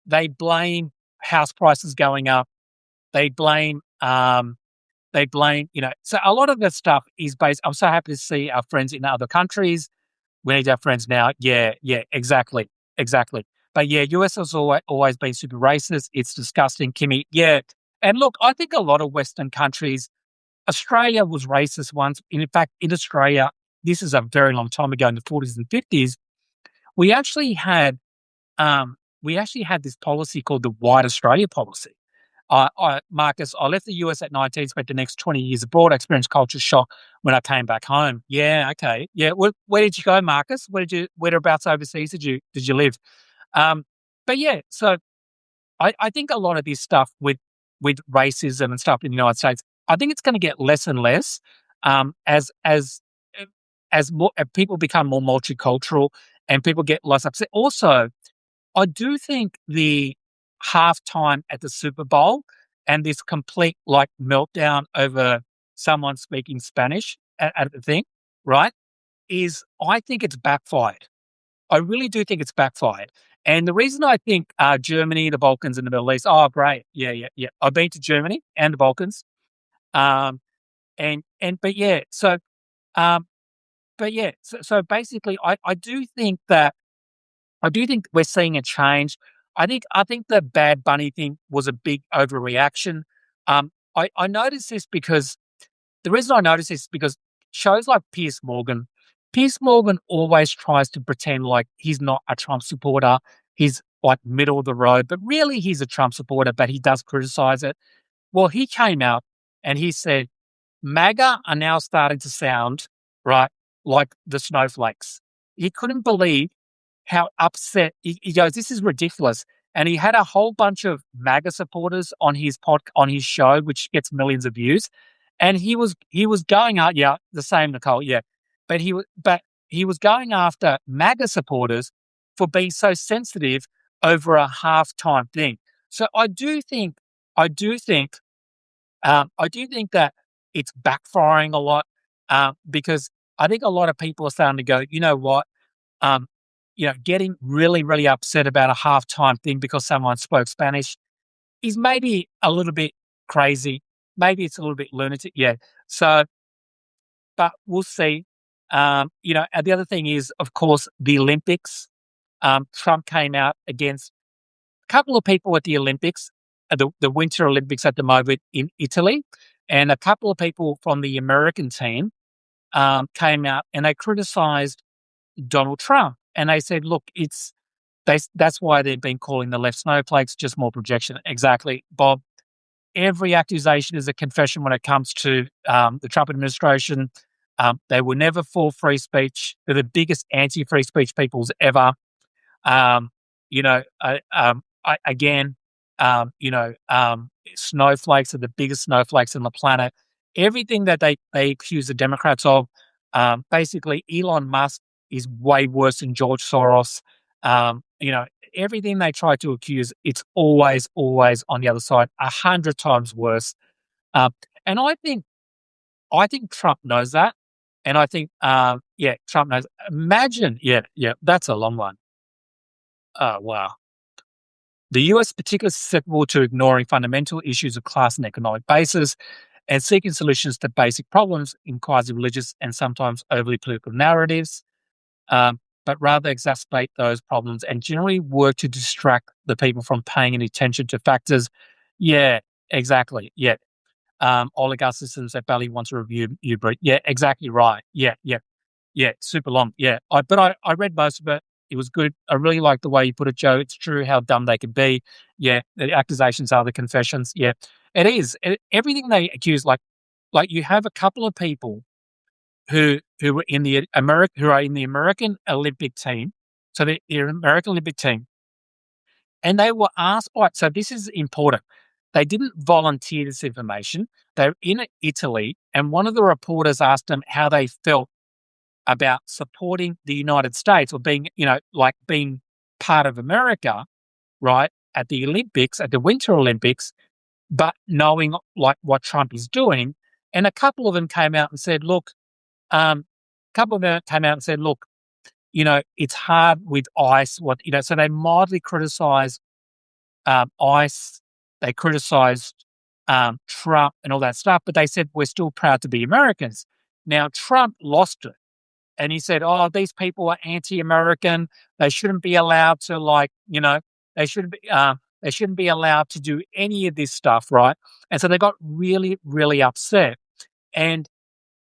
they blame house prices going up. They blame, so a lot of that stuff is based. I'm so happy to see our friends in other countries. We need our friends now. Yeah, yeah, exactly, exactly. But yeah, US has always been super racist. It's disgusting, Kimmy. Yeah. And look, I think a lot of Western countries, Australia was racist once. In fact, in Australia, this is a very long time ago in the 40s and 50s, we actually had this policy called the White Australia policy. Marcus, I left the US at 19, spent the next 20 years abroad. I experienced culture shock when I came back home. Yeah, okay. Yeah, where did you go, Marcus? Whereabouts overseas did you live? But yeah, so I think a lot of this stuff with racism and stuff in the United States, I think it's going to get less and less as more people become more multicultural and people get less upset. Also, I do think the halftime at the Super Bowl and this complete like meltdown over someone speaking Spanish at the thing, right? I think it's backfired. I really do think it's backfired. And the reason I think Germany, the Balkans, and the Middle East, oh, great. Yeah, yeah, yeah. I've been to Germany and the Balkans. Um, but yeah, so basically, I do think we're seeing a change. I think the Bad Bunny thing was a big overreaction. I noticed this because the reason I noticed this is because shows like Piers Morgan always tries to pretend like he's not a Trump supporter. He's like middle of the road, but really he's a Trump supporter, but he does criticize it. Well, he came out and he said, MAGA are now starting to sound, right, like the snowflakes. He couldn't believe how upset he goes, this is ridiculous. And he had a whole bunch of MAGA supporters on his show, which gets millions of views. And he was going out, yeah, the same, Nicole, yeah. But he was going after MAGA supporters for being so sensitive over a halftime thing. So I do think that it's backfiring a lot because I think a lot of people are starting to go, you know what, um, getting really, really upset about a halftime thing because someone spoke Spanish is maybe a little bit crazy. Maybe it's a little bit lunatic. Yeah. So, but we'll see. And the other thing is, of course, the Olympics. Trump came out against a couple of people at the Olympics, the Winter Olympics at the moment in Italy, and a couple of people from the American team came out and they criticized Donald Trump. And they said, look, that's why they've been calling the left snowflakes, just more projection. Exactly, Bob. Every accusation is a confession when it comes to the Trump administration. They were never for free speech. They're the biggest anti-free speech peoples ever. Um, again, snowflakes are the biggest snowflakes on the planet. Everything that they accuse the Democrats of, basically, Elon Musk is way worse than George Soros. Everything they try to accuse, it's always, always on the other side, 100 times worse. And I think Trump knows that. And I think, Trump knows. Imagine, yeah, that's a long one. Oh, wow. The US is particularly susceptible to ignoring fundamental issues of class and economic basis and seeking solutions to basic problems in quasi-religious and sometimes overly political narratives, but rather exacerbate those problems and generally work to distract the people from paying any attention to factors. Yeah, exactly. Yeah. Oligarch systems that barely want to review you, but yeah, exactly right. Yeah, yeah, yeah, super long. Yeah. But I read most of it. It was good. I really like the way you put it, Joe. It's true how dumb they can be. Yeah, the accusations are the confessions. Yeah, it is. Everything they accuse, like you have a couple of people who were in the who are in the American Olympic team. So the American Olympic team, and they were asked. All right, so this is important. They didn't volunteer this information. They were in Italy, and one of the reporters asked them how they felt about supporting the United States or being, like being part of America, right, at the Olympics, at the Winter Olympics, but knowing like what Trump is doing. And a couple of them came out and said, look, look, it's hard with ICE. So they mildly criticized ICE, they criticized Trump and all that stuff, but they said, we're still proud to be Americans. Now, Trump lost it. And he said, oh, these people are anti-American. They shouldn't be allowed to they shouldn't be allowed to do any of this stuff, right? And so they got really, really upset. And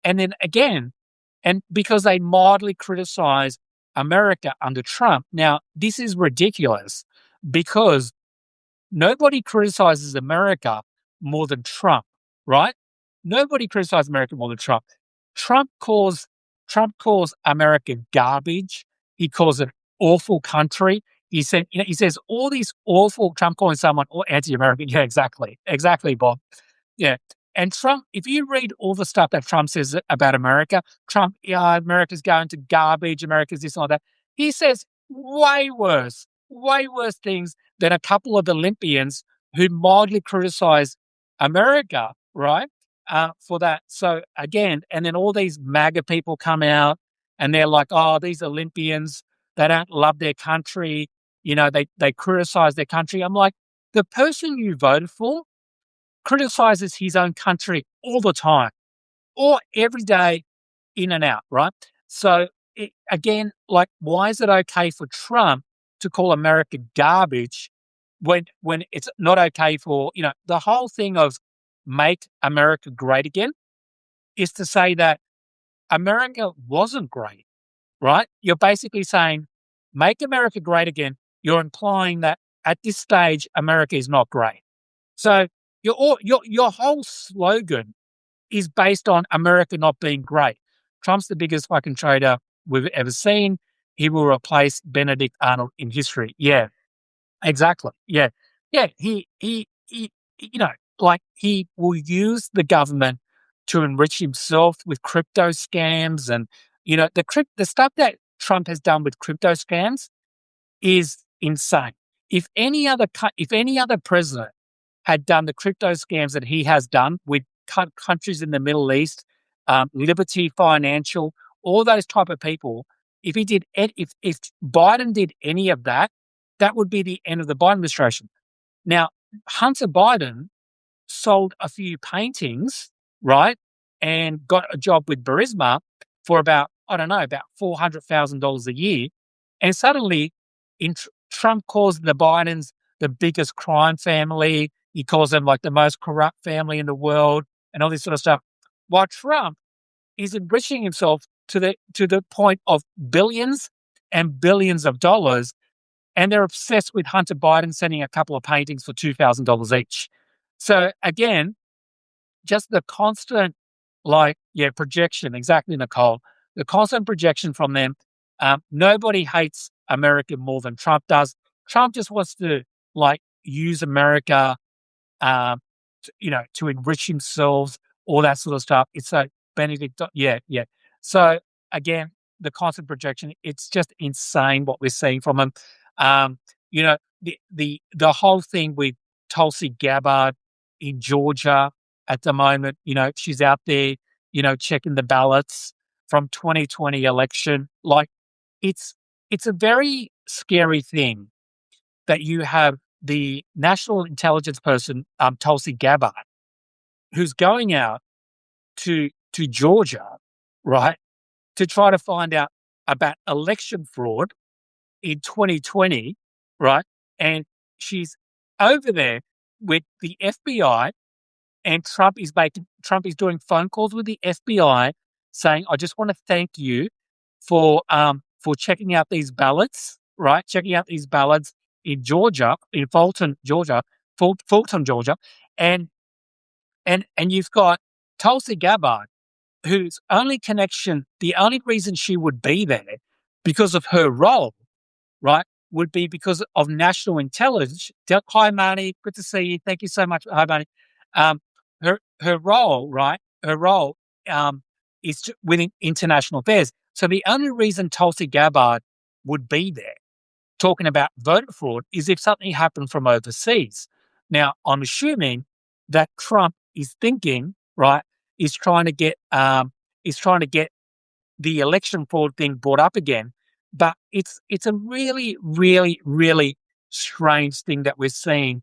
then again, and because they mildly criticized America under Trump. Now, this is ridiculous because nobody criticizes America more than Trump, right? Nobody criticizes America more than Trump. Trump calls America garbage. He calls it awful country. He says all these awful. Trump calling someone anti-American. Yeah, exactly, Bob. Yeah, and Trump. If you read all the stuff that Trump says about America, America's going to garbage. America's this and all that. He says way worse things than a couple of Olympians who mildly criticize America, right? For that. So again, and then all these MAGA people come out and they're like, oh, these Olympians, they don't love their country. They criticize their country. I'm like, the person you voted for criticizes his own country all the time or every day in and out, right? So again, like, why is it okay for Trump to call America garbage when it's not okay for, the whole thing of make America great again is to say that America wasn't great, right? You're basically saying make America great again. You're implying that at this stage, America is not great. So your whole slogan is based on America not being great. Trump's the biggest fucking traitor we've ever seen. He will replace Benedict Arnold in history. Yeah, exactly. Yeah. Yeah. Like he will use the government to enrich himself with crypto scams and, the stuff that Trump has done with crypto scams is insane. If any other president had done the crypto scams that he has done with countries in the Middle East, Liberty Financial, all those type of people, if Biden did any of that, that would be the end of the Biden administration. Now, Hunter Biden sold a few paintings, right, and got a job with Burisma for about $400,000 a year, and suddenly, Trump calls the Bidens the biggest crime family. He calls them like the most corrupt family in the world, and all this sort of stuff. While Trump is enriching himself to the point of billions and billions of dollars, and they're obsessed with Hunter Biden sending a couple of paintings for $2,000 each. So again, just the constant, projection. Exactly, Nicole. The constant projection from them. Nobody hates America more than Trump does. Trump just wants to use America, to enrich himself, all that sort of stuff. It's so Benedict. Yeah. So again, the constant projection. It's just insane what we're seeing from him. The whole thing with Tulsi Gabbard in Georgia at the moment, she's out there, checking the ballots from 2020 election. Like it's a very scary thing that you have the national intelligence person, Tulsi Gabbard, who's going out to Georgia, right, to try to find out about election fraud in 2020, right? And she's over there with the FBI, and Trump is doing phone calls with the FBI saying, "I just want to thank you for checking out these ballots, right? Checking out these ballots in Georgia, in Fulton, Georgia, and you've got Tulsi Gabbard, whose the only reason she would be there because of her role, right, would be because of national intelligence. Hi, Marnie. Good to see you. Thank you so much. Hi, Marnie. Um, her role, right? Her role is within international affairs. So the only reason Tulsi Gabbard would be there talking about voter fraud is if something happened from overseas. Now, I'm assuming that Trump is thinking, right, is trying to get the election fraud thing brought up again. But it's a really, really, really strange thing that we're seeing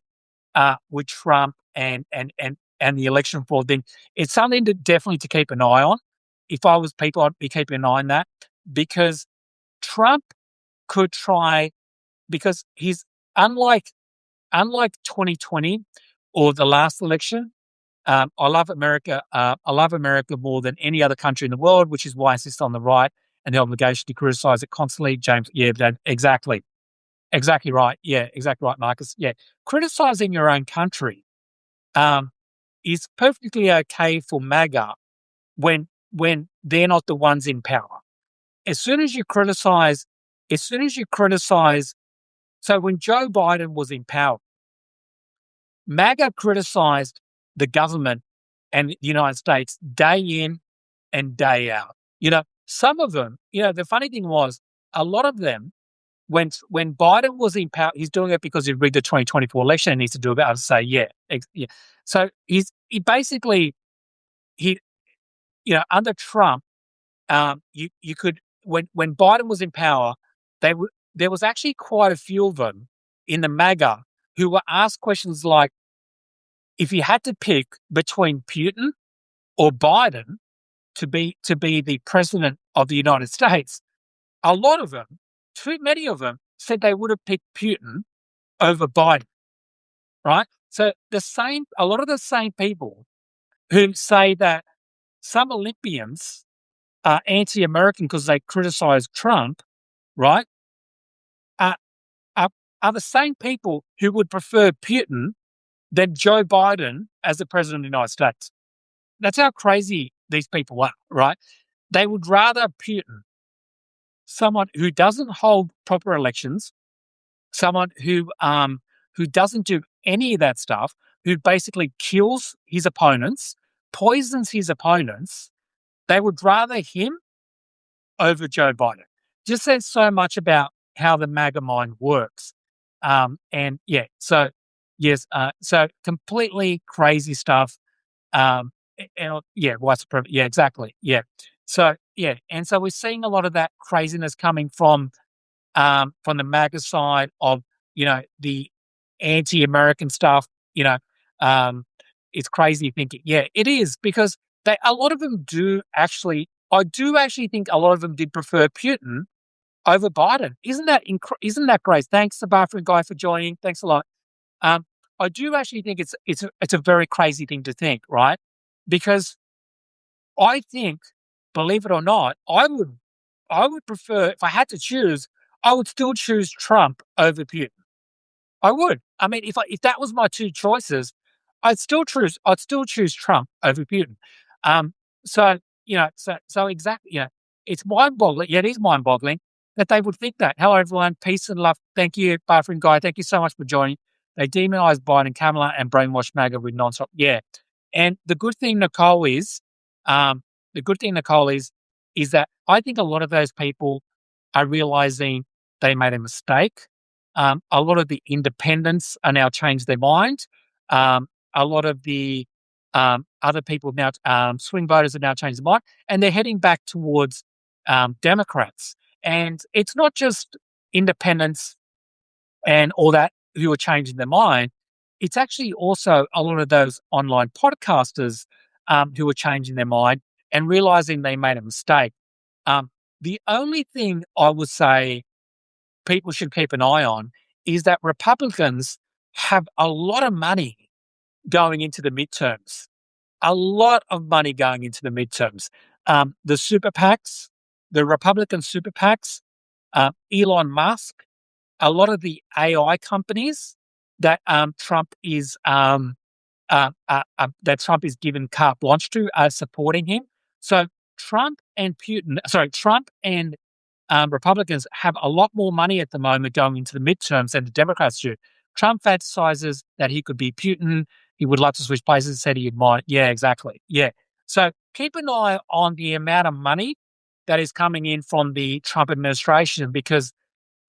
with Trump and the election fraud thing. It's something to definitely to keep an eye on. If I was people, I'd be keeping an eye on that because Trump could try because he's unlike 2020 or the last election. I love America. I love America more than any other country in the world, which is why I insist on the right and the obligation to criticize it constantly. James, yeah, exactly. Exactly right. Yeah, exactly right, Marcus. Yeah. Criticizing your own country is perfectly okay for MAGA when they're not the ones in power. As soon as you criticize, so when Joe Biden was in power, MAGA criticized the government and the United States day in and day out. Some of them, the funny thing was a lot of them, when Biden was in power, he's doing it because he rigged the 2024 election and needs to do it. I'd say, yeah. So he basically, under Trump, you could, when Biden was in power, there was actually quite a few of them in the MAGA who were asked questions like, if you had to pick between Putin or Biden to be the president of the United States, a lot of them, too many of them, said they would have picked Putin over Biden, right? So a lot of the same people who say that some Olympians are anti-American because they criticize Trump, right, are, are, are the same people who would prefer Putin than Joe Biden as the president of the United States. That's how crazy these people are, right? They would rather Putin, someone who doesn't hold proper elections, someone who doesn't do any of that stuff, who basically kills his opponents, poisons his opponents. They would rather him over Joe Biden. Just says so much about how the MAGA mind works. And yeah, so yes, so completely crazy stuff. Yeah, white supremacy. Yeah, exactly. Yeah. So yeah, and so we're seeing a lot of that craziness coming from the MAGA side of the anti-American stuff. Um, it's crazy thinking. Yeah, it is because a lot of them do actually. I do actually think a lot of them did prefer Putin over Biden. Isn't that great? Thanks, the bathroom guy, for joining. Thanks a lot. I do actually think it's a very crazy thing to think, right? Because I think, believe it or not, I would prefer, if I had to choose, I would still choose Trump over Putin. I would. I mean, if that was my two choices, I'd still choose Trump over Putin. Um, so so exactly, it's mind-boggling. Yeah, it is mind-boggling that they would think that. Hello, everyone. Peace and love. Thank you, bathroom guy. Thank you so much for joining. They demonize Biden, Kamala, and brainwash MAGA with nonstop. Yeah, and the good thing, Nicole, um, is that I think a lot of those people are realizing they made a mistake. A lot of the independents are now changed their mind. A lot of the other people now, swing voters have now changed their mind, and they're heading back towards Democrats. And it's not just independents and all that who are changing their mind. It's actually also a lot of those online podcasters who are changing their mind and realizing they made a mistake. The only thing I would say people should keep an eye on is that Republicans have a lot of money going into the midterms, a lot of money going into the midterms. The super PACs, the Republican super PACs, Elon Musk, a lot of the AI companies that Trump is given carte blanche to are supporting him. So Trump and Republicans have a lot more money at the moment going into the midterms than the Democrats do. Trump fantasizes that he could be Putin. He would love to switch places, said he admired. Yeah, exactly. Yeah. So keep an eye on the amount of money that is coming in from the Trump administration because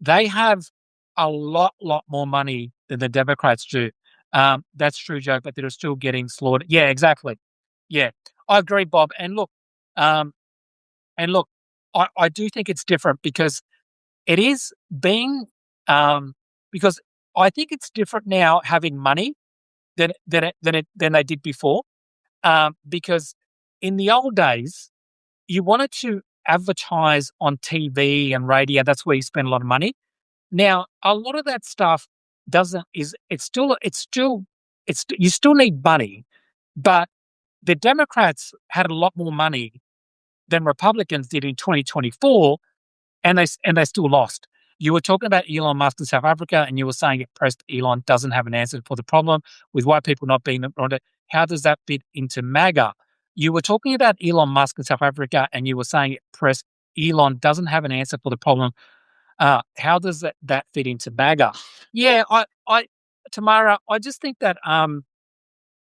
they have a lot more money than the Democrats do. That's true, Joe, but they're still getting slaughtered. Yeah, exactly. Yeah, I agree, Bob. Um, and look, I do think it's different because it is being because I think it's different now having money than they did before. Because in the old days, you wanted to advertise on TV and radio. That's where you spend a lot of money. Now, a lot of that stuff doesn't is it's you still need money, but the Democrats had a lot more money than Republicans did in 2024, and they still lost. You were talking about Elon Musk in South Africa, and you were saying at press Elon doesn't have an answer for the problem with white people not being on it. How does that fit into MAGA? You were talking about Elon Musk in South Africa, and you were saying at press Elon doesn't have an answer for the problem. How does that fit into MAGA? Yeah, Tamara, I just think that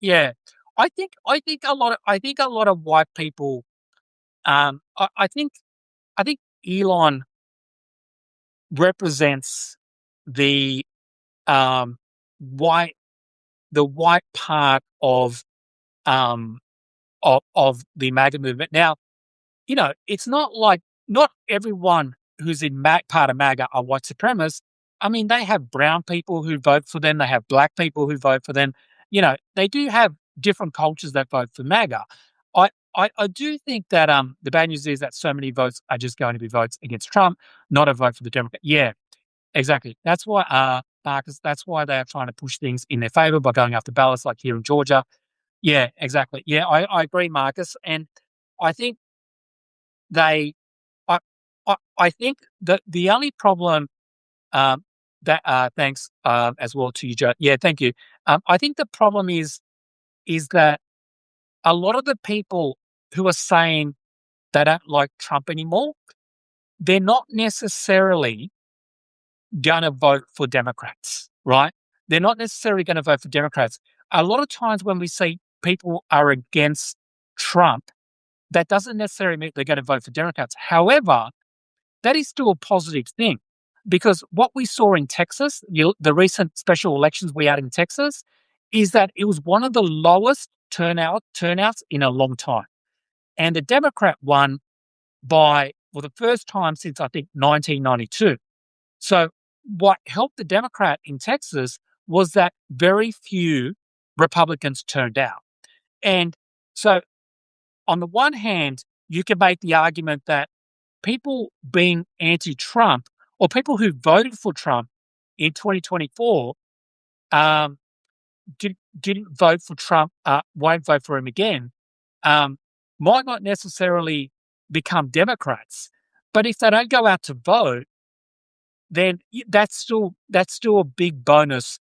yeah, I think a lot of white people I think Elon represents the um white the white part um of the MAGA movement. Now, it's not like not everyone who's in part of MAGA are white supremacists. I mean, they have brown people who vote for them. They have black people who vote for them. They do have different cultures that vote for MAGA. I do think that the bad news is that so many votes are just going to be votes against Trump, not a vote for the Democrat. Yeah, exactly. That's why, Marcus. That's why they are trying to push things in their favor by going after ballots, like here in Georgia. Yeah, exactly. Yeah, I agree, Marcus. And I think they, I, I think that the only problem that thanks as well to you, Joe. Yeah, thank you. I think the problem is that a lot of the people who are saying they don't like Trump anymore, they're not necessarily going to vote for Democrats, right? They're not necessarily going to vote for Democrats. A lot of times when we see people are against Trump, that doesn't necessarily mean they're going to vote for Democrats. However, that is still a positive thing because what we saw in Texas, the recent special elections we had in Texas, is that it was one of the lowest turnouts in a long time. And the Democrat won for the first time since I think 1992. So what helped the Democrat in Texas was that very few Republicans turned out. And so on the one hand, you can make the argument that people being anti-Trump or people who voted for Trump in 2024 um, didn't vote for Trump, won't vote for him again, um, might not necessarily become Democrats. But if they don't go out to vote, then that's still a big bonus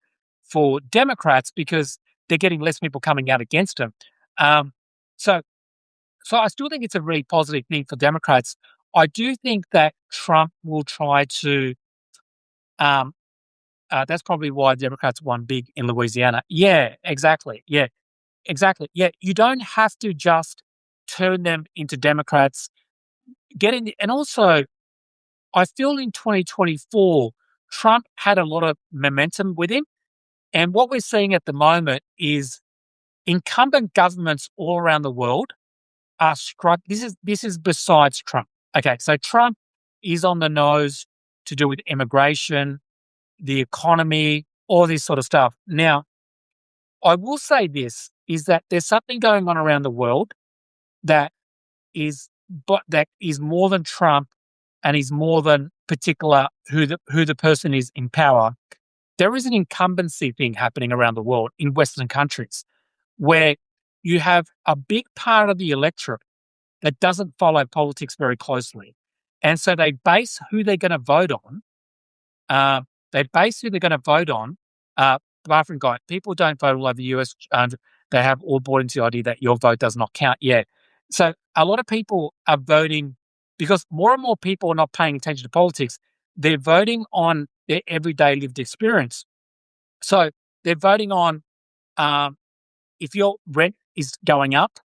for Democrats because they're getting less people coming out against them. Um, so, so I still think it's a really positive thing for Democrats. I do think that Trump will try to. Um, that's probably why Democrats won big in Louisiana. Yeah, exactly. Yeah, exactly. Yeah, you don't have to just turn them into Democrats. And also, I feel in 2024, Trump had a lot of momentum with him. And what we're seeing at the moment is incumbent governments all around the world are struck. This is besides Trump. Okay, so Trump is on the nose to do with immigration, the economy, all this sort of stuff. Now, I will say this is that there's something going on around the world that that is more than Trump and is more than particular who the person is in power. There is an incumbency thing happening around the world in Western countries where you have a big part of the electorate that doesn't follow politics very closely. And so they base who they're going to vote on. They base who they're going to vote on. Apart from God, people don't vote all over the US. They have all bought into the idea that your vote does not count yet. So a lot of people are voting because more and more people are not paying attention to politics. They're voting on their everyday lived experience. So they're voting on if your rent is going up,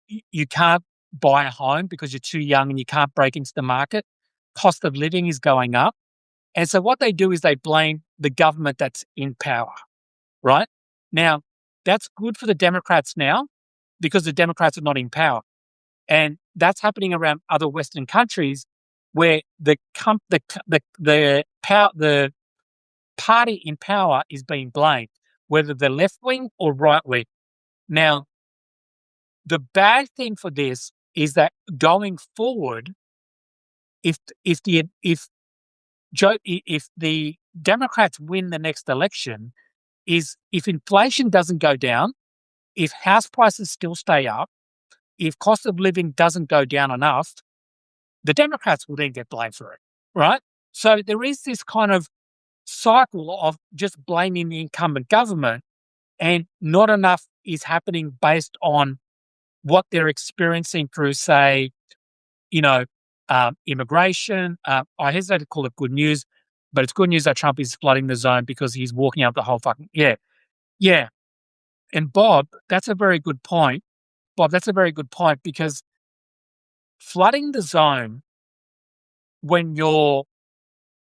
you can't buy a home because you're too young and you can't break into the market. Cost of living is going up. And so what they do is they blame the government that's in power, right? Now, that's good for the Democrats now because the Democrats are not in power. And that's happening around other Western countries where the party in power is being blamed, whether they're left wing or right wing. Now, the bad thing for this is that going forward, if the Democrats win the next election, is if inflation doesn't go down, if house prices still stay up, if cost of living doesn't go down enough, the Democrats will then get blamed for it, right? So there is this kind of cycle of just blaming the incumbent government, and not enough is happening based on what they're experiencing through, say, immigration. I hesitate to call it good news, but it's good news that Trump is flooding the zone because he's walking out the whole fucking yeah. And Bob, that's a very good point. Because flooding the zone when you're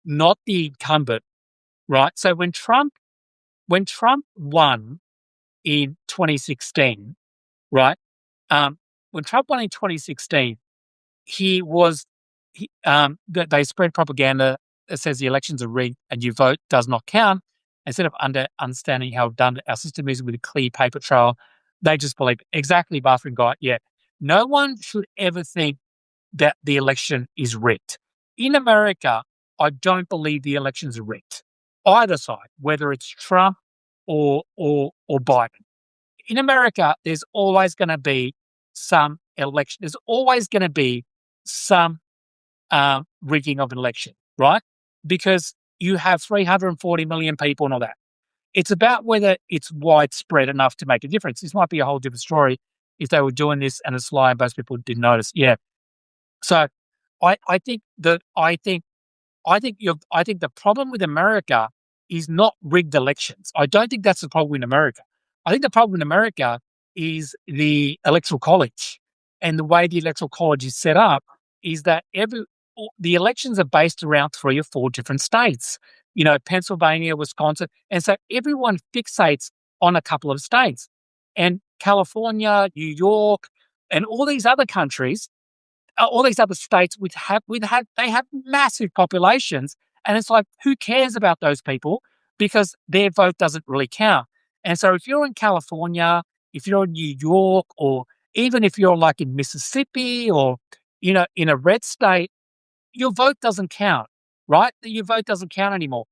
not the incumbent, right? So when Trump won in 2016, right? When Trump won in 2016, they spread propaganda that says the elections are rigged and your vote does not count. Instead of understanding how done our system is with a clear paper trail, they just believe exactly. Bathroom guy, yeah. No one should ever think that the election is rigged. In America, I don't believe the elections are rigged. Either side, whether it's Trump or Biden. In America, there's always going to be some election. There's always going to be some rigging of an election, right? Because you have 340 million people and all that. It's about whether it's widespread enough to make a difference. This might be a whole different story if they were doing this and it's live, most people didn't notice. Yeah. So I think the problem with America is not rigged elections. I don't think that's the problem in America. I think the problem in America is the Electoral College, and the way the Electoral College is set up is that the elections are based around 3 or 4 different states. Pennsylvania, Wisconsin, and so everyone fixates on a couple of states. And California, New York, and all these other countries, all these other states they have massive populations, and it's like, who cares about those people because their vote doesn't really count. And so if you're in California, if you're in New York, or even if you're like in Mississippi or in a red state, your vote doesn't count, right? Your vote doesn't count anymore.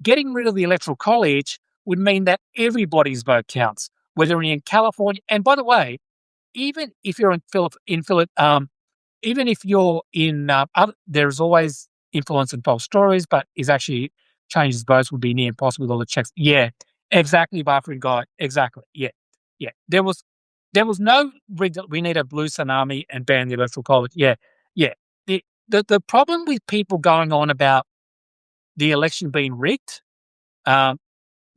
Getting rid of the Electoral College would mean that everybody's vote counts, whether you're in California. And by the way, even if you're even if you're in there's always influence in false stories, but is actually changes votes would be near impossible with all the checks. Yeah, exactly, bathroom guy. Exactly. Yeah. There was no we need a blue tsunami and ban the Electoral College. Yeah. The problem with people going on about the election being rigged, the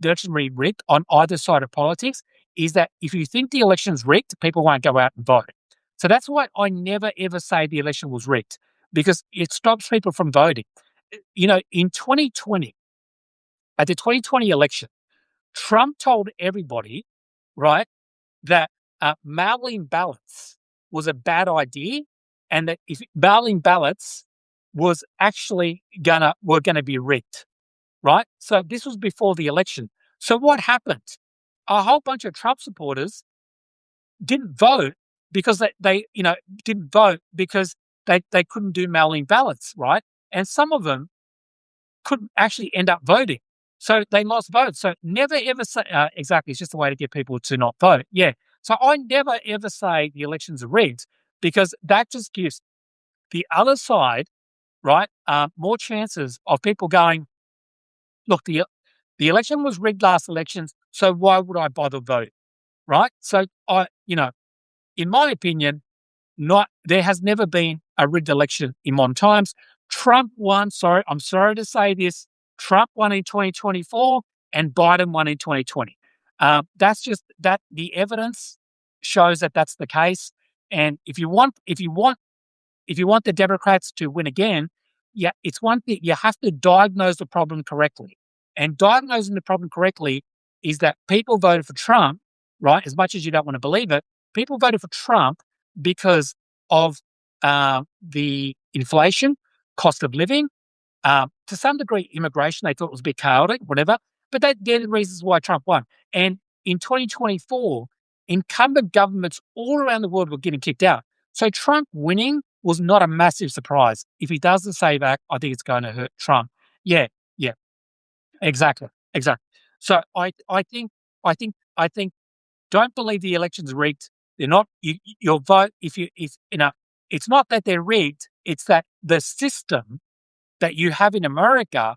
election being rigged on either side of politics, is that if you think the election's rigged, people won't go out and vote. So that's why I never ever say the election was rigged, because it stops people from voting. In 2020, at the 2020 election, Trump told everybody, right, that mail-in ballots was a bad idea, and that if mail-in ballots was actually were gonna be rigged, right? So this was before the election. So what happened? A whole bunch of Trump supporters didn't vote because they didn't vote because they couldn't do mail-in ballots, right? And some of them couldn't actually end up voting. So they lost votes. So never ever say, exactly, it's just a way to get people to not vote. Yeah. So I never ever say the elections are rigged, because that just gives the other side, right, more chances of people going, look, the election was rigged last elections, so why would I bother voting, right? So in my opinion, there has never been a rigged election in modern times. Trump won, I'm sorry to say this, Trump won in 2024 and Biden won in 2020. That's just that the evidence shows that that's the case. And if you want the Democrats to win again, yeah, it's one thing. You have to diagnose the problem correctly. And diagnosing the problem correctly is that people voted for Trump, right? As much as you don't want to believe it, people voted for Trump because of the inflation, cost of living, to some degree, immigration. They thought it was a bit chaotic, whatever. But they're the reasons why Trump won. And in 2024, incumbent governments all around the world were getting kicked out. So Trump winning was not a massive surprise. If he does the Save Act, I think it's going to hurt Trump. Yeah, yeah, exactly, exactly. So I think, don't believe the election's rigged. They're not. Your vote, if it's not that they're rigged. It's that the system that you have in America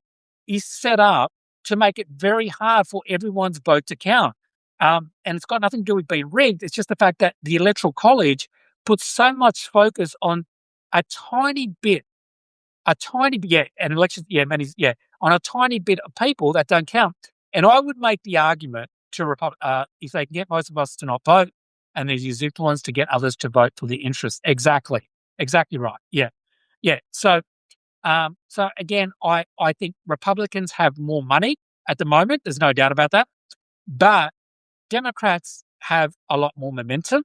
is set up to make it very hard for everyone's vote to count. And it's got nothing to do with being rigged. It's just the fact that the Electoral College puts so much focus on a tiny bit, an election, on a tiny bit of people that don't count. And I would make the argument to if they can get most of us to not vote, and they use influence to get others to vote for the interest. Exactly right. Yeah, yeah. So again, I think Republicans have more money at the moment. There's no doubt about that. But Democrats have a lot more momentum.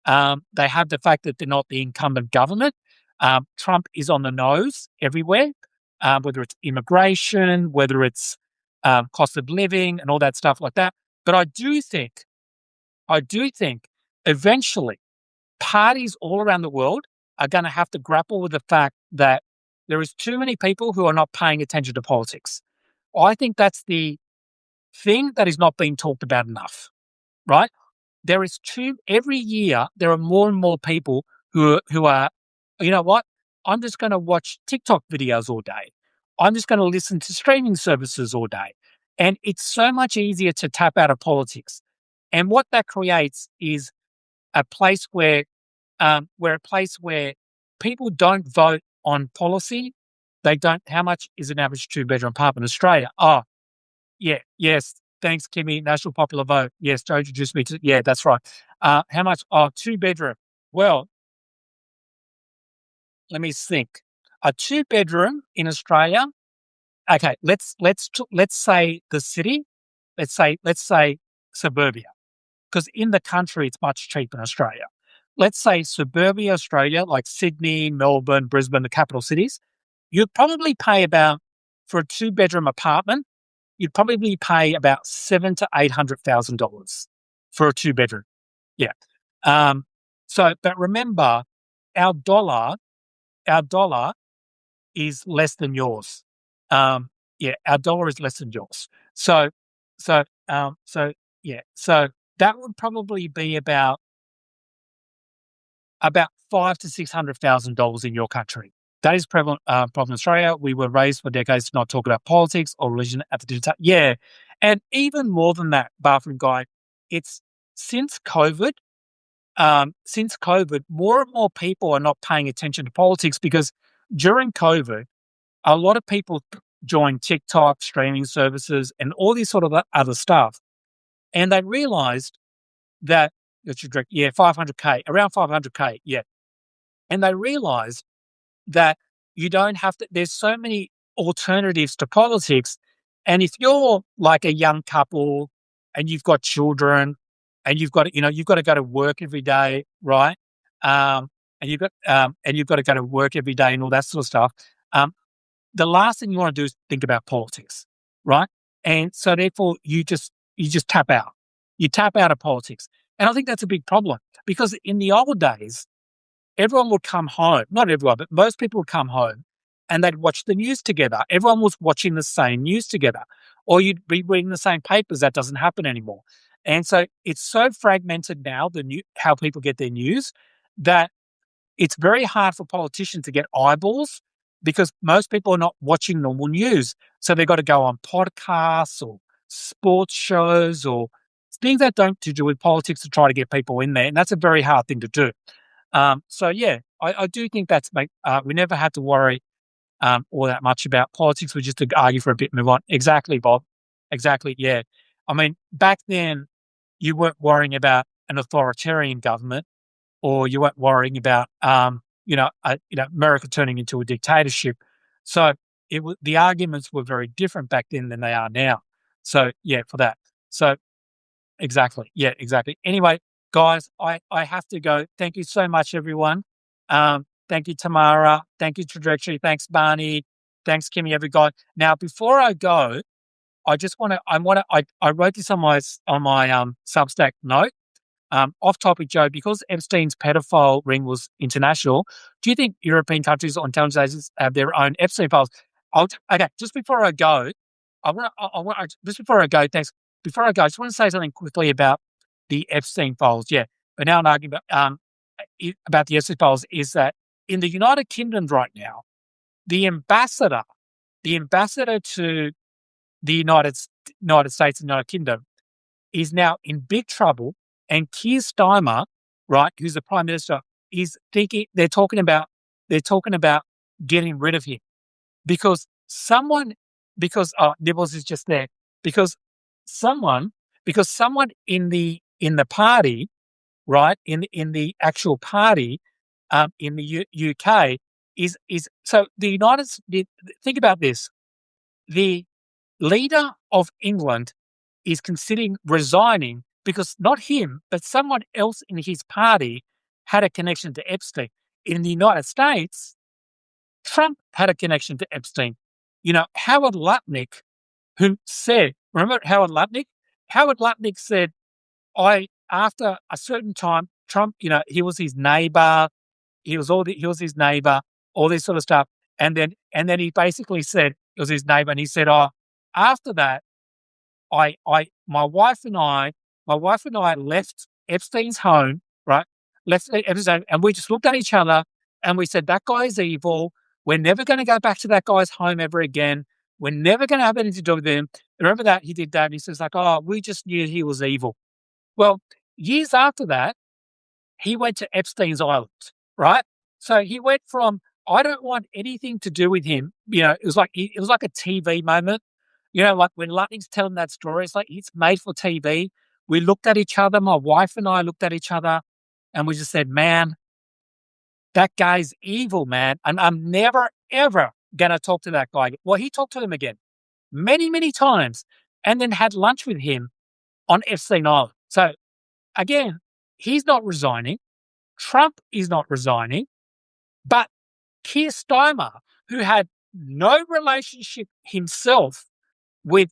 They have the fact that they're not the incumbent government. Trump is on the nose everywhere, whether it's immigration, whether it's cost of living and all that stuff like that. But I do think eventually parties all around the world are going to have to grapple with the fact that there is too many people who are not paying attention to politics. I think that's the thing that is not being talked about enough, right? Every year there are more and more people who are, you know what? I'm just going to watch TikTok videos all day. I'm just going to listen to streaming services all day. And it's so much easier to tap out of politics. And what that creates is a place where people don't vote on policy. They don't. How much is an average 2-bedroom apartment in Australia? Oh, yeah, yes. Thanks, Kimmy. National popular vote. Yes, Joe introduced me to. Yeah, that's right. How much? Oh, 2-bedroom. Well, let me think. A 2-bedroom in Australia. Okay, let's say the city. Let's say suburbia, because in the country it's much cheaper in Australia. Let's say suburbia Australia, like Sydney, Melbourne, Brisbane, the capital cities. You'd probably pay for a 2-bedroom apartment. You'd probably pay about $700,000 to $800,000 for a 2-bedroom. Yeah. But remember, our dollar is less than yours. Our dollar is less than yours. So that would probably be about $500,000 to $600,000 in your country. That is prevalent problem in Australia. We were raised for decades to not talk about politics or religion at the dinner table. Yeah, and even more than that, bathroom guy, it's since COVID, more and more people are not paying attention to politics because during COVID, a lot of people joined TikTok, streaming services, and all this sort of other stuff, and they realized that $500K, around $500K, yeah, and they realized that you don't have to, there's so many alternatives to politics. And if you're like a young couple and you've got children and you've got to go to work every day, right? And you've got to go to work every day and all that sort of stuff. The last thing you want to do is think about politics, right? And so therefore you just tap out. You tap out of politics. And I think that's a big problem because in the old days, everyone would come home, not everyone, but most people would come home and they'd watch the news together. Everyone was watching the same news together, or you'd be reading the same papers. That doesn't happen anymore. And so it's so fragmented now, how people get their news, that it's very hard for politicians to get eyeballs because most people are not watching normal news. So they've got to go on podcasts or sports shows or things that don't do with politics to try to get people in there. And that's a very hard thing to do. I do think we never had to worry all that much about politics. We just to argue for a bit, move on. Exactly, Bob. Exactly. Yeah. I mean, back then, you weren't worrying about an authoritarian government, or you weren't worrying about, America turning into a dictatorship. So the arguments were very different back then than they are now. So yeah, for that. So exactly. Yeah, exactly. Anyway, guys, I have to go. Thank you so much, everyone. Thank you, Tamara. Thank you, Trajectory. Thanks, Barney. Thanks, Kimmy, everyone. Now, before I go, I wrote this on my Substack note. Off topic, Joe, because Epstein's pedophile ring was international, do you think European countries or intelligence agencies have their own Epstein files? Okay, just before I go, thanks. Before I go, I just want to say something quickly about the Epstein files. Yeah, but now I'm arguing about the Epstein files is that in the United Kingdom right now, the ambassador to the United States and United Kingdom is now in big trouble, and Keir Starmer, right, who's the Prime Minister, is thinking they're talking about getting rid of him because Nibbles is just there because someone in the party, right, in the actual party in the UK is so the think about this. The leader of England is considering resigning because not him, but someone else in his party had a connection to Epstein. In the United States, Trump had a connection to Epstein. Howard Lutnick, who said, remember Howard Lutnick? Howard Lutnick said, after a certain time, Trump, he was his neighbor, he was his neighbor, all this sort of stuff. And then he basically said it was his neighbor, and he said, after that, my wife and I left Epstein's home, right? Left Epstein's home, and we just looked at each other and we said, that guy's evil. We're never going to go back to that guy's home ever again. We're never going to have anything to do with him. Remember that he did that, and he says we just knew he was evil. Well, years after that, he went to Epstein's Island, right? So he went from, I don't want anything to do with him. It was like a TV moment. Like when Lutnick's telling that story, it's like it's made for TV. We looked at each other, my wife and I looked at each other, and we just said, man, that guy's evil, man. And I'm never, ever going to talk to that guy. Well, he talked to him again many, many times and then had lunch with him on Epstein Island. So again, he's not resigning. Trump is not resigning. But Keir Starmer, who had no relationship himself with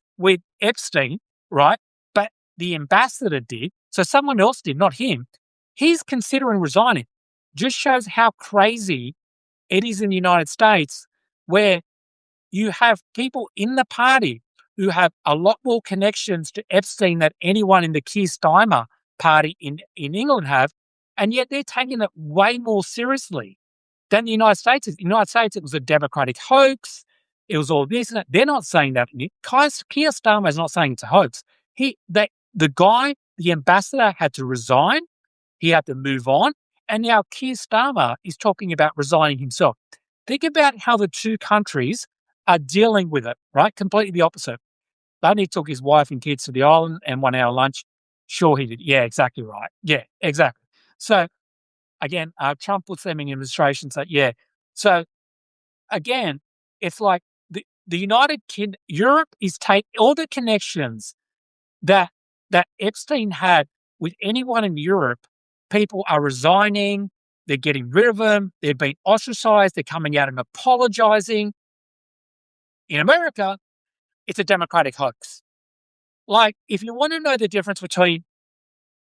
Epstein, right? But the ambassador did. So someone else did, not him. He's considering resigning. Just shows how crazy it is in the United States, where you have people in the party who have a lot more connections to Epstein than anyone in the Keir Starmer party in England have, and yet they're taking it way more seriously than the United States. In the United States, it was a Democratic hoax. It was all this and that. They're not saying that. Keir Starmer is not saying it's a hoax. The ambassador had to resign. He had to move on. And now Keir Starmer is talking about resigning himself. Think about how the two countries are dealing with it, right? Completely the opposite. Barney took his wife and kids to the island and 1 hour lunch. Sure, he did. Yeah, exactly right. Yeah, exactly. So, again, Trump puts them in administration. So, yeah. So, again, it's like the United Kingdom, Europe is taking all the connections that Epstein had with anyone in Europe. People are resigning. They're getting rid of them. They've been ostracized. They're coming out and apologizing. In America, it's a Democratic hoax. Like, if you want to know the difference between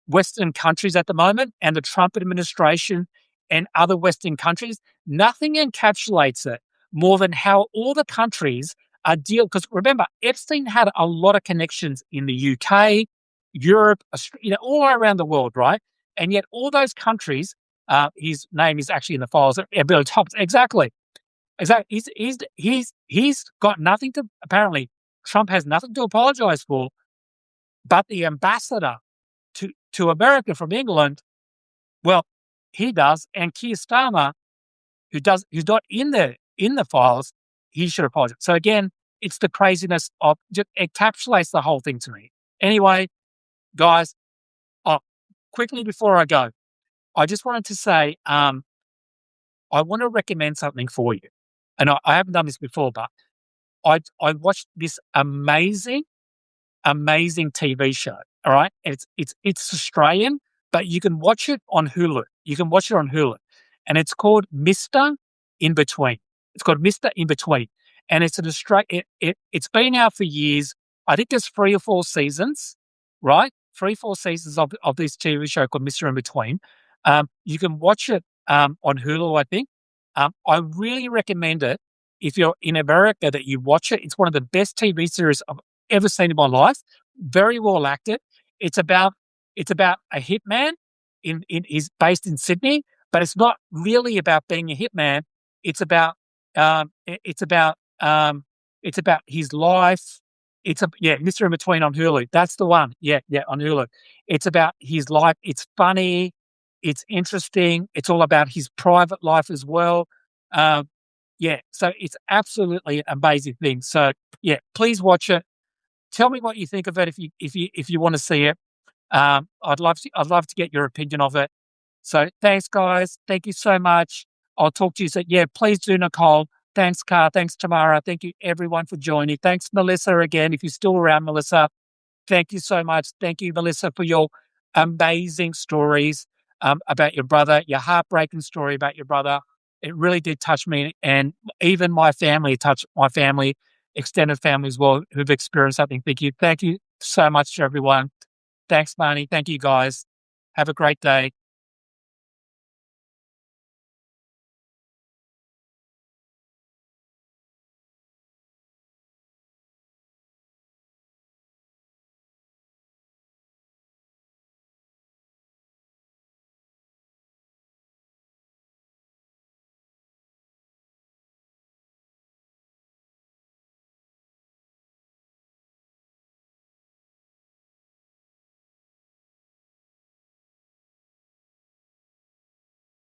Western countries at the moment and the Trump administration and other Western countries, nothing encapsulates it more than how all the countries are because remember, Epstein had a lot of connections in the UK, Europe, Australia, all around the world, right? And yet all those countries, his name is actually in the files. Exactly. He's got nothing to, apparently, Trump has nothing to apologize for, but the ambassador to America from England, well, he does. And Keir Starmer who's not in the files, he should apologize. So again, it's the craziness of just encapsulates the whole thing to me. Anyway, guys, quickly before I go, I just wanted to say I want to recommend something for you, and I haven't done this before, but I watched this amazing TV show. All right, and it's Australian, but you can watch it on Hulu. You can watch it on Hulu, and it's called Mister In Between. It's called Mister In Between, and it's an Australian. It's been out for years. I think there's 3 or 4 seasons, right? 3 or 4 seasons of this TV show called Mister In Between. You can watch it on Hulu, I think. I really recommend it if you're in America that you watch it. It's one of the best TV series I've ever seen in my life. Very well acted. It's about a hitman is based in Sydney, but it's not really about being a hitman. It's about it's about his life. Mr. In Between on Hulu. That's the one. Yeah, on Hulu. It's about his life. It's funny. It's interesting. It's all about his private life as well. So it's absolutely an amazing thing. So please watch it. Tell me what you think of it if you want to see it. I'd love to get your opinion of it. So thanks, guys. Thank you so much. I'll talk to you soon. Yeah, please do, Nicole. Thanks, Car. Thanks, Tamara. Thank you, everyone, for joining. Thanks, Melissa, again. If you're still around, Melissa, thank you so much. Thank you, Melissa, for your amazing stories about your brother, your heartbreaking story about your brother. It really did touch me, and even my family, extended family as well, who've experienced something. Thank you so much to everyone. Thanks, Marnie. Thank you, guys. Have a great day.